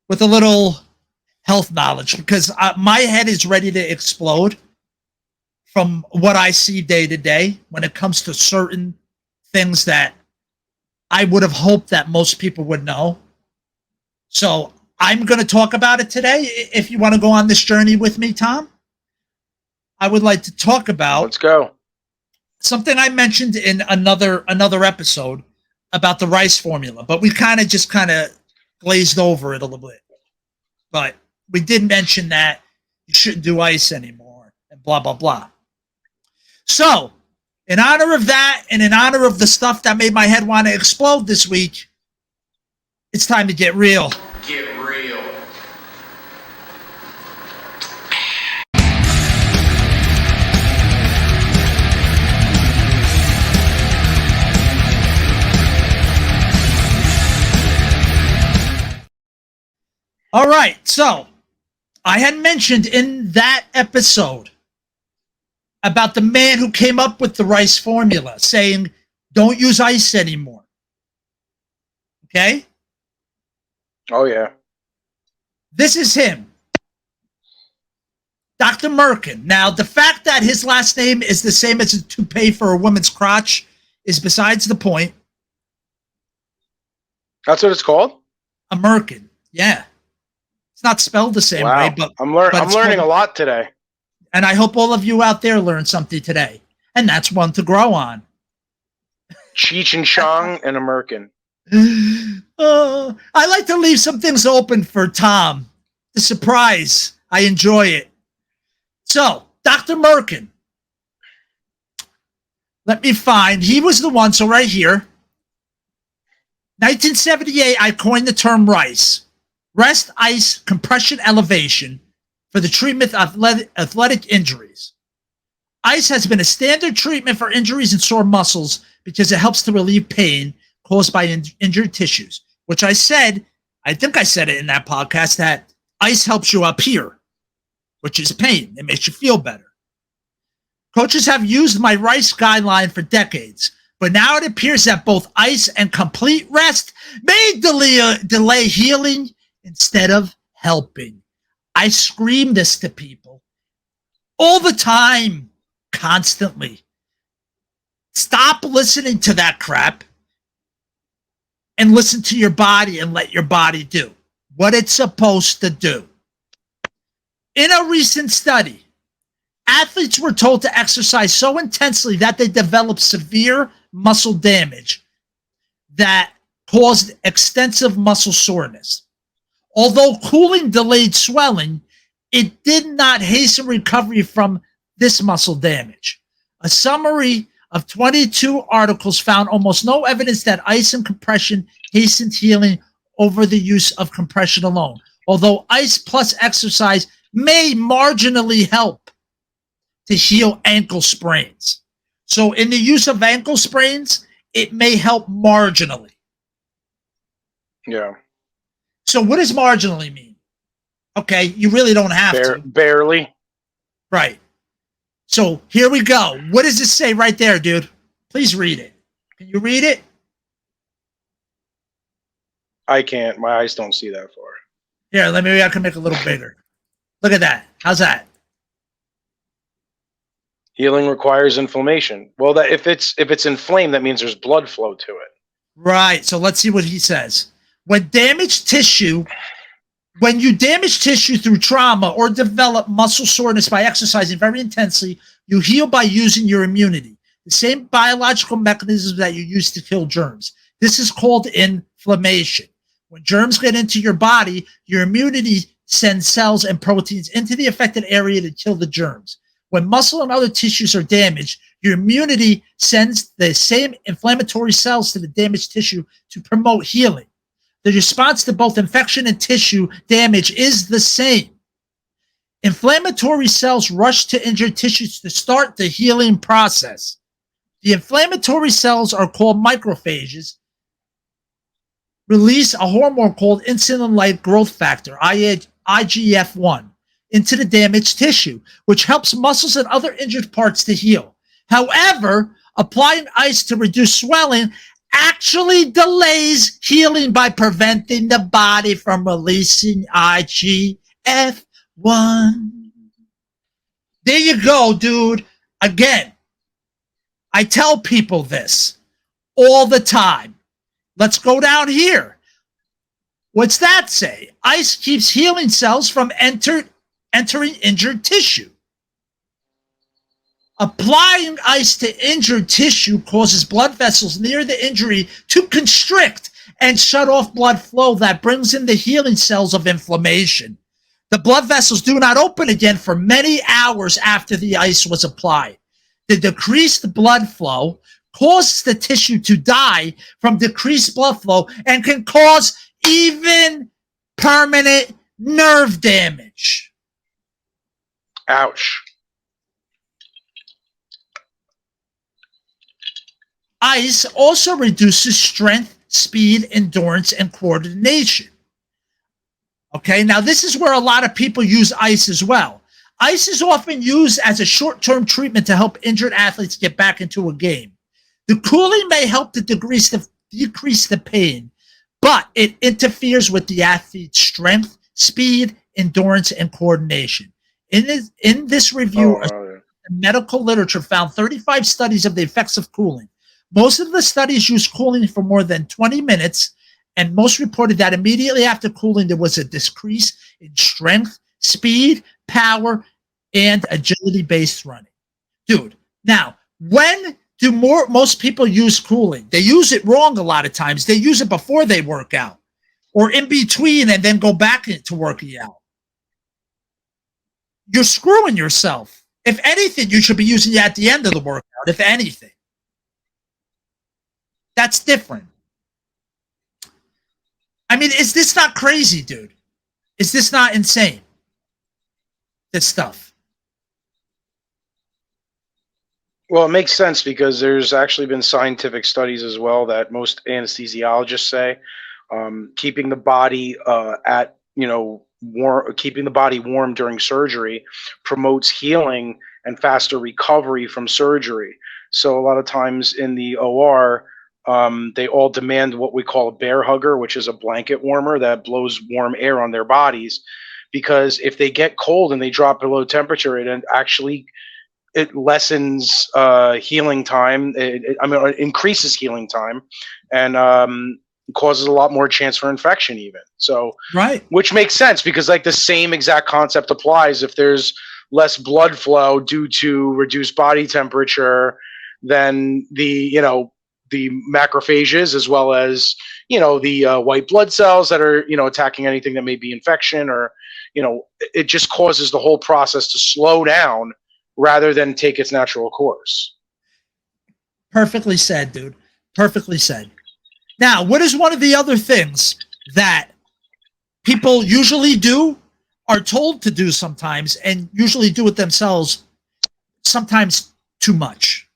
with a little health knowledge because my head is ready to explode from what I see day to day when it comes to certain things that I would have hoped that most people would know. So I'm going to talk about it today. If you want to go on this journey with me, Tom, I would like to talk about. Let's go. Something I mentioned in another episode about the rice formula, but we kind of glazed over it a little bit. But we did mention that you shouldn't do ice anymore and blah, blah, blah. So, in honor of that and in honor of the stuff that made my head want to explode this week, it's time to get real. Get real. All right, so I had mentioned in that episode about the man who came up with the rice formula, saying, don't use ice anymore. Okay? Oh, yeah. This is him. Dr. Merkin. Now, the fact that his last name is the same as a toupee for a woman's crotch is besides the point. That's what it's called? A Merkin. Yeah. It's not spelled the same way, but I'm learning a lot today. And I hope all of you out there learn something today. And that's one to grow on. Cheech and Chong and a Merkin. I like to leave some things open for Tom. The surprise. I enjoy it. So, Dr. Merkin. Let me find. He was the one, so right here. 1978, I coined the term rice. Rest, ice, compression, elevation for the treatment of athletic injuries. Ice has been a standard treatment for injuries and sore muscles because it helps to relieve pain caused by injured tissues, which I think I said it in that podcast, that ice helps you up here, which is pain. It makes you feel better. Coaches have used my rice guideline for decades, but now it appears that both ice and complete rest may delay healing instead of helping. I scream this to people all the time, constantly. Stop listening to that crap and listen to your body and let your body do what it's supposed to do. In a recent study, athletes were told to exercise so intensely that they developed severe muscle damage that caused extensive muscle soreness. Although cooling delayed swelling, it did not hasten recovery from this muscle damage. A summary of 22 articles found almost no evidence that ice and compression hastened healing over the use of compression alone, although ice plus exercise may marginally help to heal ankle sprains. So in the use of ankle sprains, it may help marginally. Yeah. So what does marginally mean? Okay, you really don't have to. Barely. Right. So here we go. What does it say right there, dude? Please read it. Can you read it? I can't. My eyes don't see that far. Here, maybe I can make it a little bigger. Look at that. How's that? Healing requires inflammation. Well, that if it's inflamed, that means there's blood flow to it. Right. So let's see what he says. When you damage tissue through trauma or develop muscle soreness by exercising very intensely, you heal by using your immunity, the same biological mechanisms that you use to kill germs. This is called inflammation. When germs get into your body, your immunity sends cells and proteins into the affected area to kill the germs. When muscle and other tissues are damaged, your immunity sends the same inflammatory cells to the damaged tissue to promote healing. The response to both infection and tissue damage is the same. Inflammatory cells rush to injured tissues to start the healing process. The inflammatory cells are called macrophages, release a hormone called insulin-like growth factor, IGF-1, into the damaged tissue, which helps muscles and other injured parts to heal. However, applying ice to reduce swelling actually delays healing by preventing the body from releasing IGF-1. There you go, dude. Again, I tell people this all the time. Let's go down here. What's that say? Ice keeps healing cells from entering injured tissue. Applying ice to injured tissue causes blood vessels near the injury to constrict and shut off blood flow that brings in the healing cells of inflammation. The blood vessels do not open again for many hours after the ice was applied. The decreased blood flow causes the tissue to die from decreased blood flow and can cause even permanent nerve damage. Ouch. Ice also reduces strength, speed, endurance, and coordination. Okay, now this is where a lot of people use ice as well. Ice is often used as a short-term treatment to help injured athletes get back into a game. The cooling may help to decrease the pain, but it interferes with the athlete's strength, speed, endurance, and coordination. In this review, the medical literature found 35 studies of the effects of cooling. Most of the studies used cooling for more than 20 minutes, and most reported that immediately after cooling, there was a decrease in strength, speed, power, and agility-based running. Dude, now, when do most people use cooling? They use it wrong a lot of times. They use it before they work out or in between and then go back to working out. You're screwing yourself. If anything, you should be using it at the end of the workout, if anything. That's different. I mean, is this not crazy, dude? Is this not insane? This stuff. Well, it makes sense because there's actually been scientific studies as well that most anesthesiologists say keeping the body keeping the body warm during surgery promotes healing and faster recovery from surgery. So a lot of times in the OR, they all demand what we call a bear hugger, which is a blanket warmer that blows warm air on their bodies. Because if they get cold and they drop below temperature, it lessens healing time. It increases healing time, and causes a lot more chance for infection even. So, right, which makes sense because like the same exact concept applies. If there's less blood flow due to reduced body temperature, then the macrophages as well as the white blood cells that are attacking anything that may be infection or it just causes the whole process to slow down rather than take its natural course. Perfectly said, dude. Perfectly said. Now, what is one of the other things that people usually do, are told to do sometimes, and usually do it themselves, sometimes too much?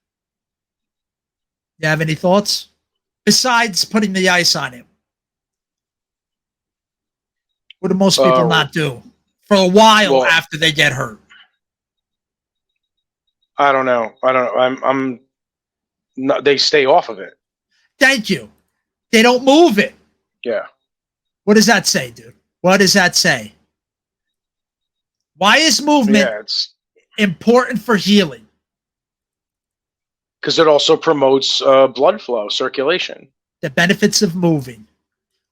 You have any thoughts? Besides putting the ice on it. What do most people not do for a while after they get hurt? I don't know. I'm not, they stay off of it. Thank you. They don't move it. Yeah. What does that say, dude? What does that say? Why is movement it's important for healing? because it also promotes blood flow, circulation. The benefits of moving.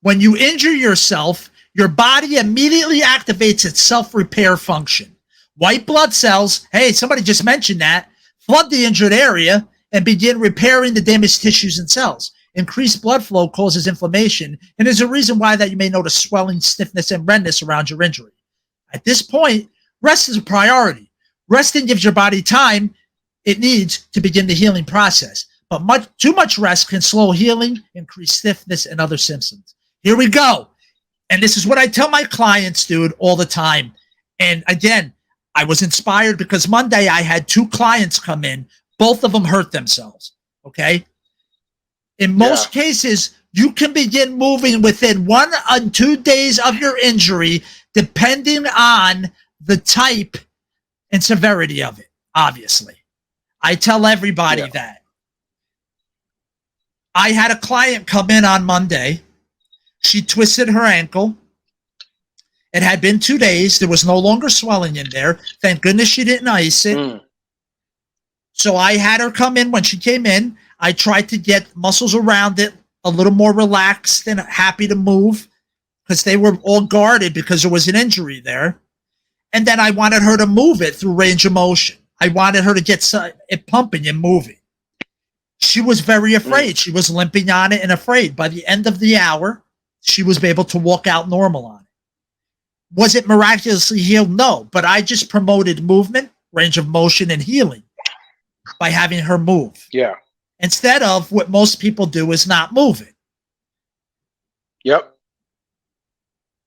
When you injure yourself, your body immediately activates its self-repair function. White blood cells, hey, somebody just mentioned that, flood the injured area and begin repairing the damaged tissues and cells. Increased blood flow causes inflammation, and there's a reason why that you may notice swelling, stiffness, and redness around your injury. At this point, rest is a priority. Resting gives your body time it needs to begin the healing process. But too much rest can slow healing, increase stiffness, and other symptoms. Here we go. And this is what I tell my clients, dude, all the time. And again, I was inspired because Monday I had 2 clients come in. Both of them hurt themselves. Okay. In most cases, you can begin moving within 1 and 2 days of your injury, depending on the type and severity of it, obviously. I tell everybody that. I had a client come in on Monday. She twisted her ankle. It had been 2 days. There was no longer swelling in there. Thank goodness she didn't ice it. So I had her come in. When she came in, I tried to get muscles around it a little more relaxed and happy to move because they were all guarded because there was an injury there. And then I wanted her to move it through range of motion. I wanted her to get it pumping and moving. She was very afraid. She was limping on it and afraid. By the end of the hour, she was able to walk out normal on it. Was it miraculously healed? No, but I just promoted movement, range of motion, and healing by having her move. Yeah. Instead of what most people do is not move it. Yep.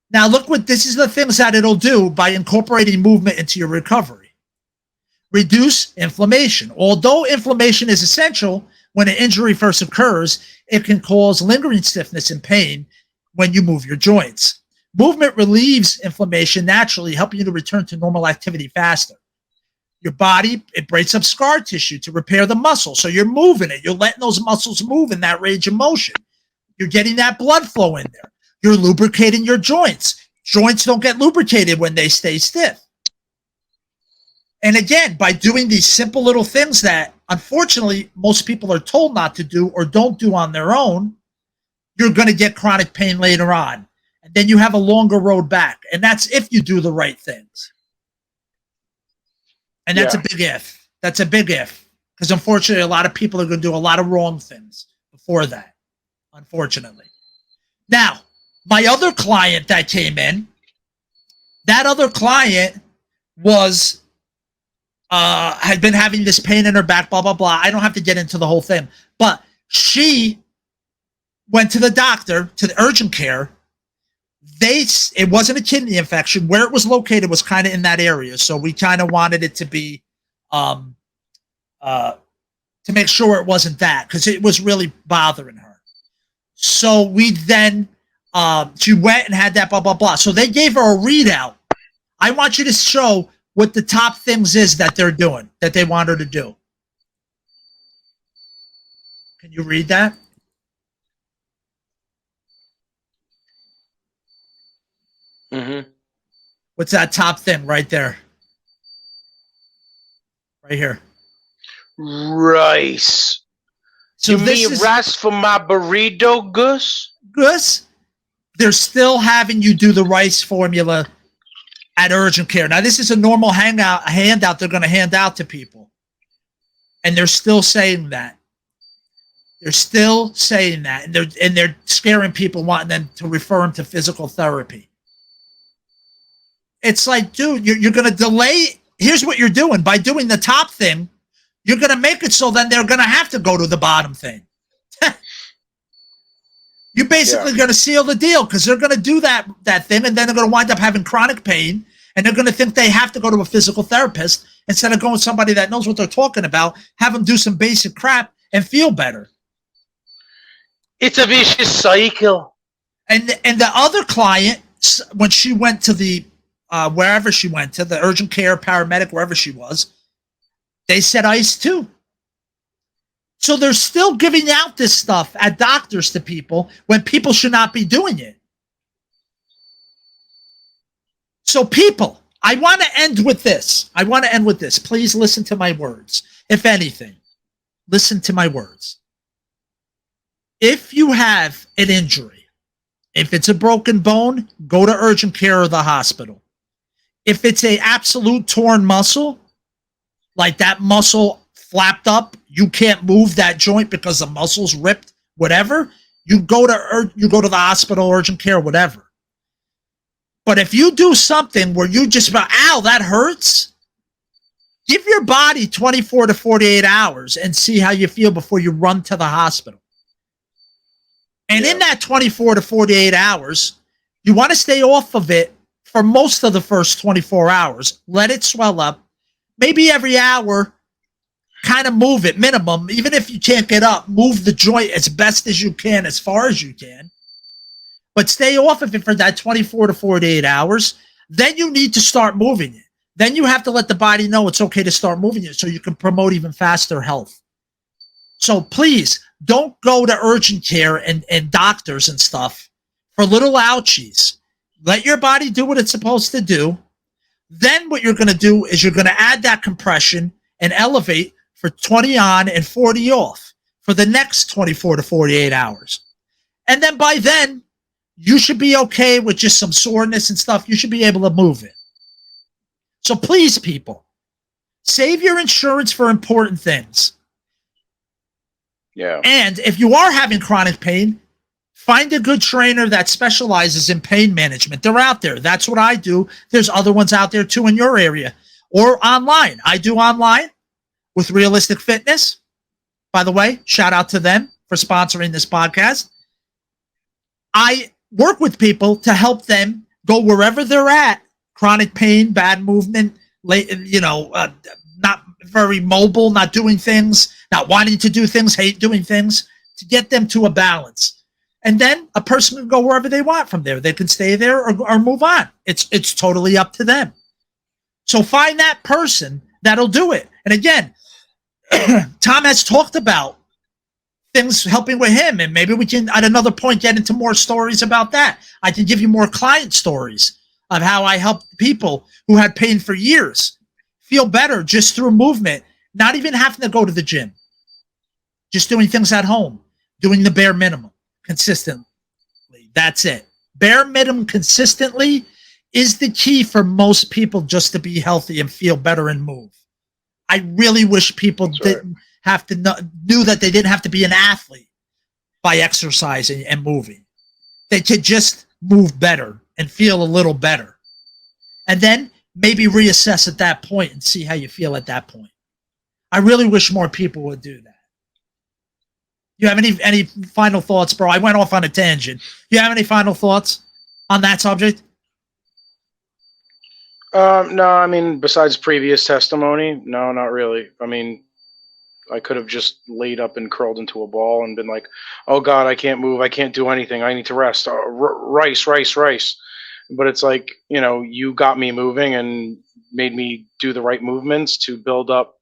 Now look what this is the things that it'll do by incorporating movement into your recovery. Reduce inflammation. Although inflammation is essential when an injury first occurs, it can cause lingering stiffness and pain when you move your joints. Movement relieves inflammation naturally, helping you to return to normal activity faster. Your body, it breaks up scar tissue to repair the muscle. So you're moving it. You're letting those muscles move in that range of motion. You're getting that blood flow in there. You're lubricating your joints. Joints don't get lubricated when they stay stiff. And again, by doing these simple little things that, unfortunately, most people are told not to do or don't do on their own, you're going to get chronic pain later on. And then you have a longer road back. And that's if you do the right things. And that's a big if. That's a big if. Because unfortunately, a lot of people are going to do a lot of wrong things before that, unfortunately. Now, my other client that came in, that other client was, had been having this pain in her back, blah, blah, blah. I don't have to get into the whole thing. But she went to the doctor, to the urgent care. It wasn't a kidney infection. Where it was located was kind of in that area. So we kind of wanted it to be, to make sure it wasn't that, because it was really bothering her. So we then, she went and had that, blah, blah, blah. So they gave her a readout. I want you to show what the top things is that they're doing, that they want her to do. Can you read that? Mm-hmm. What's that top thing right there? Right here. Rice. So you this mean is rice for my burrito, Gus? Gus. They're still having you do the rice formula at urgent care. Now, this is a normal handout they're going to hand out to people. And they're still saying that. They're still saying that. And they're scaring people, wanting them to refer them to physical therapy. It's like, dude, you're going to delay. Here's what you're doing. By doing the top thing, you're going to make it so then they're going to have to go to the bottom thing. You're basically going to seal the deal because they're going to do that thing, and then they're going to wind up having chronic pain, and they're going to think they have to go to a physical therapist instead of going to somebody that knows what they're talking about, have them do some basic crap, and feel better. It's a vicious cycle. And the other client, when she went to the wherever she went to, the urgent care, paramedic, wherever she was, they said ice too. So they're still giving out this stuff at doctors to people when people should not be doing it. So people, I want to end with this. Please listen to my words. If anything, listen to my words. If you have an injury, if it's a broken bone, go to urgent care or the hospital. If it's a absolute torn muscle, like that muscle flapped up, you can't move that joint because the muscle's ripped, whatever, you go to the hospital, urgent care, whatever. But if you do something where you just about, ow, that hurts, give your body 24 to 48 hours and see how you feel before you run to the hospital. And in that 24 to 48 hours, you want to stay off of it for most of the first 24 hours. Let it swell up. Maybe every hour, kind of move it, minimum. Even if you can't get up, move the joint as best as you can, as far as you can. But stay off of it for that 24 to 48 hours. Then you need to start moving it. Then you have to let the body know it's okay to start moving it so you can promote even faster health. So please, don't go to urgent care and doctors and stuff for little ouchies. Let your body do what it's supposed to do. Then what you're going to do is you're going to add that compression and elevate for 20 on and 40 off for the next 24 to 48 hours. And then by then, you should be okay with just some soreness and stuff. You should be able to move it. So please, people, save your insurance for important things. Yeah. And if you are having chronic pain, find a good trainer that specializes in pain management. They're out there. That's what I do. There's other ones out there too in your area or online. I do online with Realistic Fitness. By the way, shout out to them for sponsoring this podcast. I work with people to help them go wherever they're at. Chronic pain, bad movement, not very mobile, not doing things, not wanting to do things, hate doing things, to get them to a balance. And then a person can go wherever they want from there. They can stay there or move on. It's totally up to them. So find that person that'll do it. And again, Tom has talked about things helping with him, and maybe we can at another point get into more stories about that. I can give you more client stories of how I helped people who had pain for years feel better just through movement, not even having to go to the gym, just doing things at home, doing the bare minimum consistently. That's it. Bare minimum consistently is the key for most people just to be healthy and feel better and move. I really wish people didn't have to knew that they didn't have to be an athlete by exercising and moving. They could just move better and feel a little better. And then maybe reassess at that point and see how you feel at that point. I really wish more people would do that. You have any final thoughts, bro? I went off on a tangent. Do you have any final thoughts on that subject? No, I mean, besides previous testimony, no, not really. I mean, I could have just laid up and curled into a ball and been like, oh, God, I can't move. I can't do anything. I need to rest. Rice. But it's like, you got me moving and made me do the right movements to build up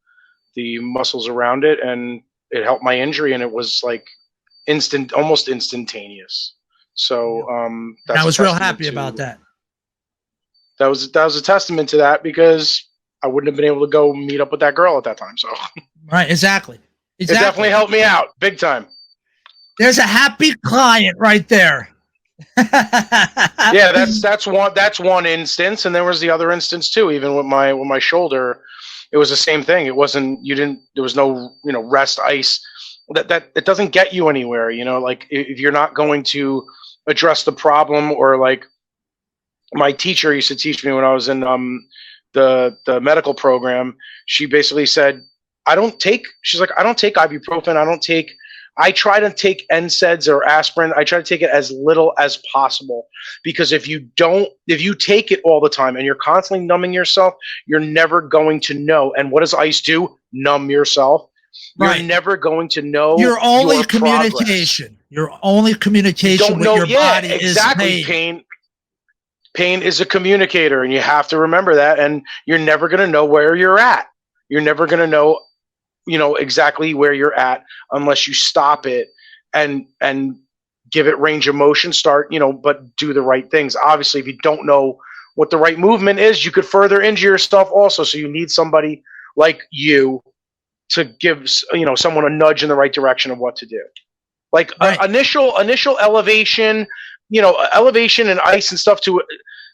the muscles around it. And it helped my injury. And it was like almost instantaneous. So I was real happy about that. That was a testament to that, because I wouldn't have been able to go meet up with that girl at that time. So right, exactly. It definitely helped me out big time. There's a happy client right there. Yeah, that's one instance, and there was the other instance too. Even with my shoulder, it was the same thing. It wasn't there was no rest ice. That it doesn't get you anywhere. Like if you're not going to address the problem, or like my teacher used to teach me when I was in the medical program. She basically said, I don't take ibuprofen. I try to take NSAIDs or aspirin. I try to take it as little as possible, because if you take it all the time and you're constantly numbing yourself, you're never going to know. And what does ice do? Numb yourself. Right. You're never going to know. Your only communication. Your only communication with your body is pain. Pain is a communicator, and you have to remember that. And you're never going to know where you're at. You're never going to know, exactly where you're at unless you stop it and give it range of motion. But do the right things. Obviously, if you don't know what the right movement is, you could further injure yourself also. So you need somebody like you to give someone a nudge in the right direction of what to do. Like Right. initial elevation, elevation and ice and stuff to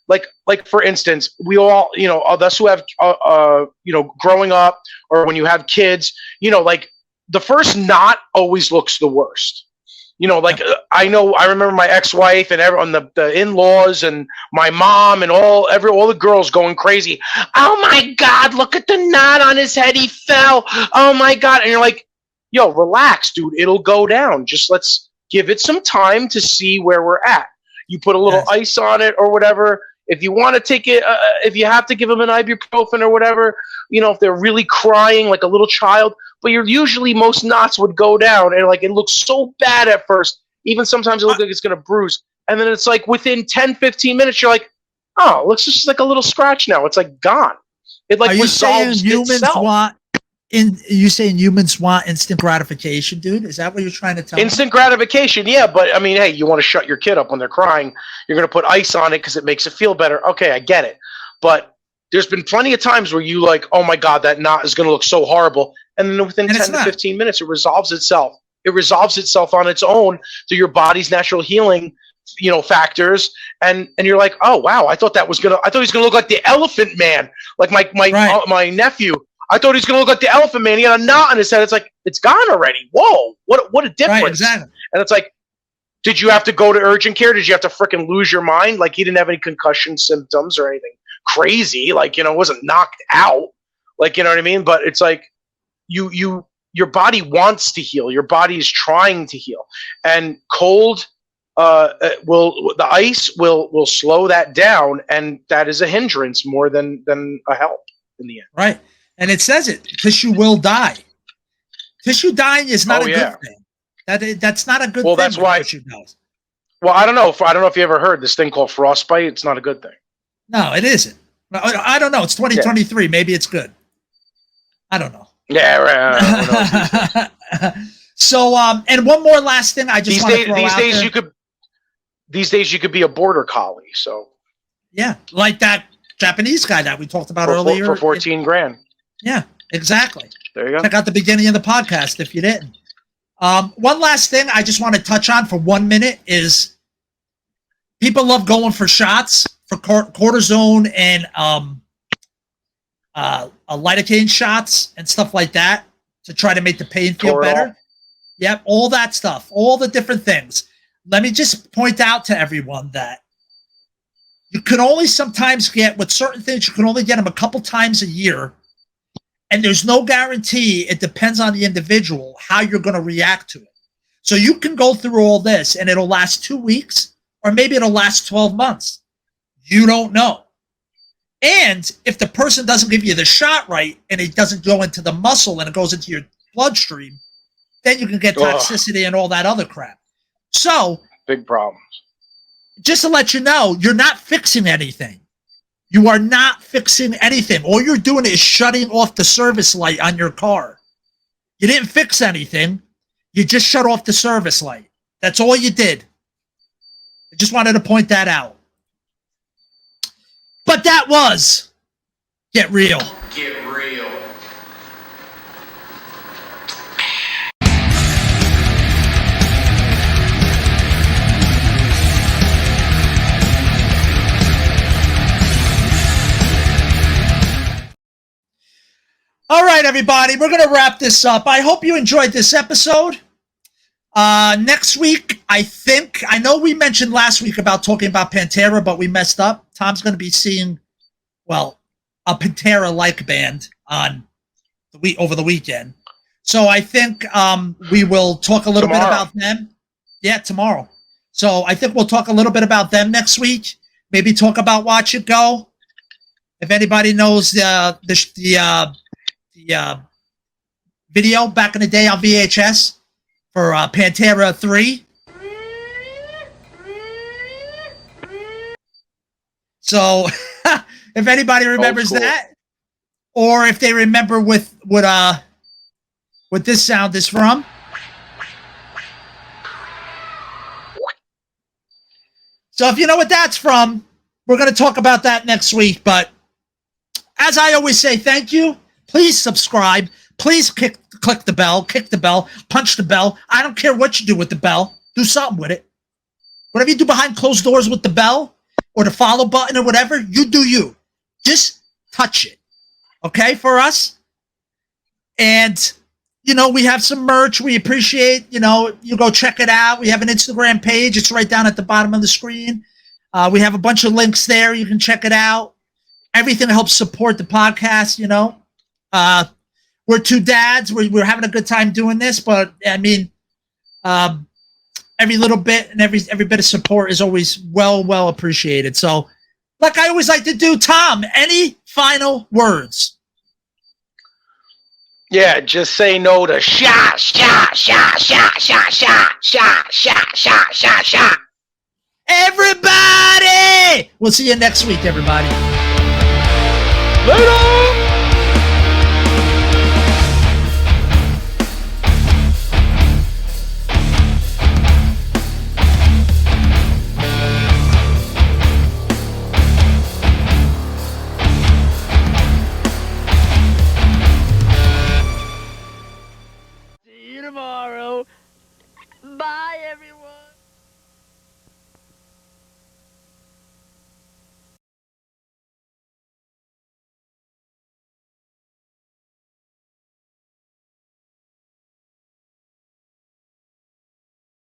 like for instance, we all, us who have growing up or when you have kids, like the first knot always looks the worst. I remember my ex-wife and everyone, the in-laws and my mom and all the girls going crazy. Oh my God, look at the knot on his head. He fell. Oh my God. And you're like, yo, relax, dude. It'll go down. Just let's give it some time to see where we're at. You put a little ice on it or whatever. If you want to take it, if you have to give them an ibuprofen or whatever, if they're really crying like a little child, but usually most knots would go down and like it looks so bad at first. Even sometimes it looks like it's going to bruise. And then it's like within 10, 15 minutes, you're like, oh, it looks just like a little scratch now. It's like gone. It like resolves itself. You saying humans want instant gratification, dude? Is that what you're trying to tell me? Instant gratification, yeah. But I mean, hey, you want to shut your kid up when they're crying. You're going to put ice on it because it makes it feel better. Okay, I get it. But there's been plenty of times where you like, oh my God, that knot is going to look so horrible. And then within 10 to 15 minutes, it resolves itself. It resolves itself on its own through your body's natural healing, factors. And you're like, oh wow, I thought he was going to look like the Elephant Man, like my nephew. I thought he was going to look like the Elephant Man. He had a knot on his head. It's like, it's gone already. Whoa, what a difference. Right, exactly. And it's like, did you have to go to urgent care? Did you have to freaking lose your mind? Like he didn't have any concussion symptoms or anything crazy. Like, wasn't knocked out. Like, you know what I mean? But it's like, your body wants to heal. Your body is trying to heal. And cold the ice will slow that down, and that is a hindrance more than a help in the end. Right. And it says it. Tissue will die. Tissue dying is not good thing. That's not a good thing. Well, that's why tissue does. Well, I don't know if you ever heard this thing called frostbite. It's not a good thing. No, it isn't. I don't know. It's 2023. Yeah. Maybe it's good. I don't know. Yeah, right. So, and one more last thing. I just want to throw out there. These days you could be a border collie. So. Yeah, like that Japanese guy that we talked about earlier for 14 grand. Yeah, exactly. There you go. Check out the beginning of the podcast if you didn't. One last thing I just want to touch on for 1 minute is people love going for shots for cortisone and lidocaine shots and stuff like that to try to make the pain feel better. Yep, all that stuff, all the different things. Let me just point out to everyone that you can only sometimes get, with certain things, you can only get them a couple times a year. And there's no guarantee. It depends on the individual how you're going to react to it. So you can go through all this and it'll last 2 weeks or maybe it'll last 12 months. You don't know. And if the person doesn't give you the shot right and it doesn't go into the muscle and it goes into your bloodstream, then you can get toxicity and all that other crap. So big problems. Just to let you know, you're not fixing anything. You are not fixing anything. All you're doing is shutting off the service light on your car. You didn't fix anything. You just shut off the service light. That's all you did. I just wanted to point that out. But that was Get Real. Get real. All right, everybody, we're going to wrap this up. I hope you enjoyed this episode. Next week, I know we mentioned last week about talking about Pantera, but we messed up. Tom's going to be seeing, a Pantera-like band over the weekend. So I think we will talk a little bit about them. Yeah, tomorrow. So I think we'll talk a little bit about them next week. Maybe talk about Watch It Go. If anybody knows the video back in the day on VHS for Pantera 3. So if anybody remembers that, or if they remember what this sound is from. So if you know what that's from, we're going to talk about that next week. But as I always say, thank you. Please subscribe. Please click the bell, kick the bell, punch the bell. I don't care what you do with the bell. Do something with it. Whatever you do behind closed doors with the bell or the follow button or whatever, you do you. Just touch it. Okay, for us? And, you know, we have some merch. We appreciate, you know, you go check it out. We have an Instagram page. It's right down at the bottom of the screen. We have a bunch of links there. You can check it out. Everything helps support the podcast, you know. We're two dads. We're having a good time doing this, but I mean, every little bit and every bit of support is always well appreciated. So, like I always like to do, Tom, any final words? Yeah, just say no to shot. Everybody! We'll see you next week, everybody. Later!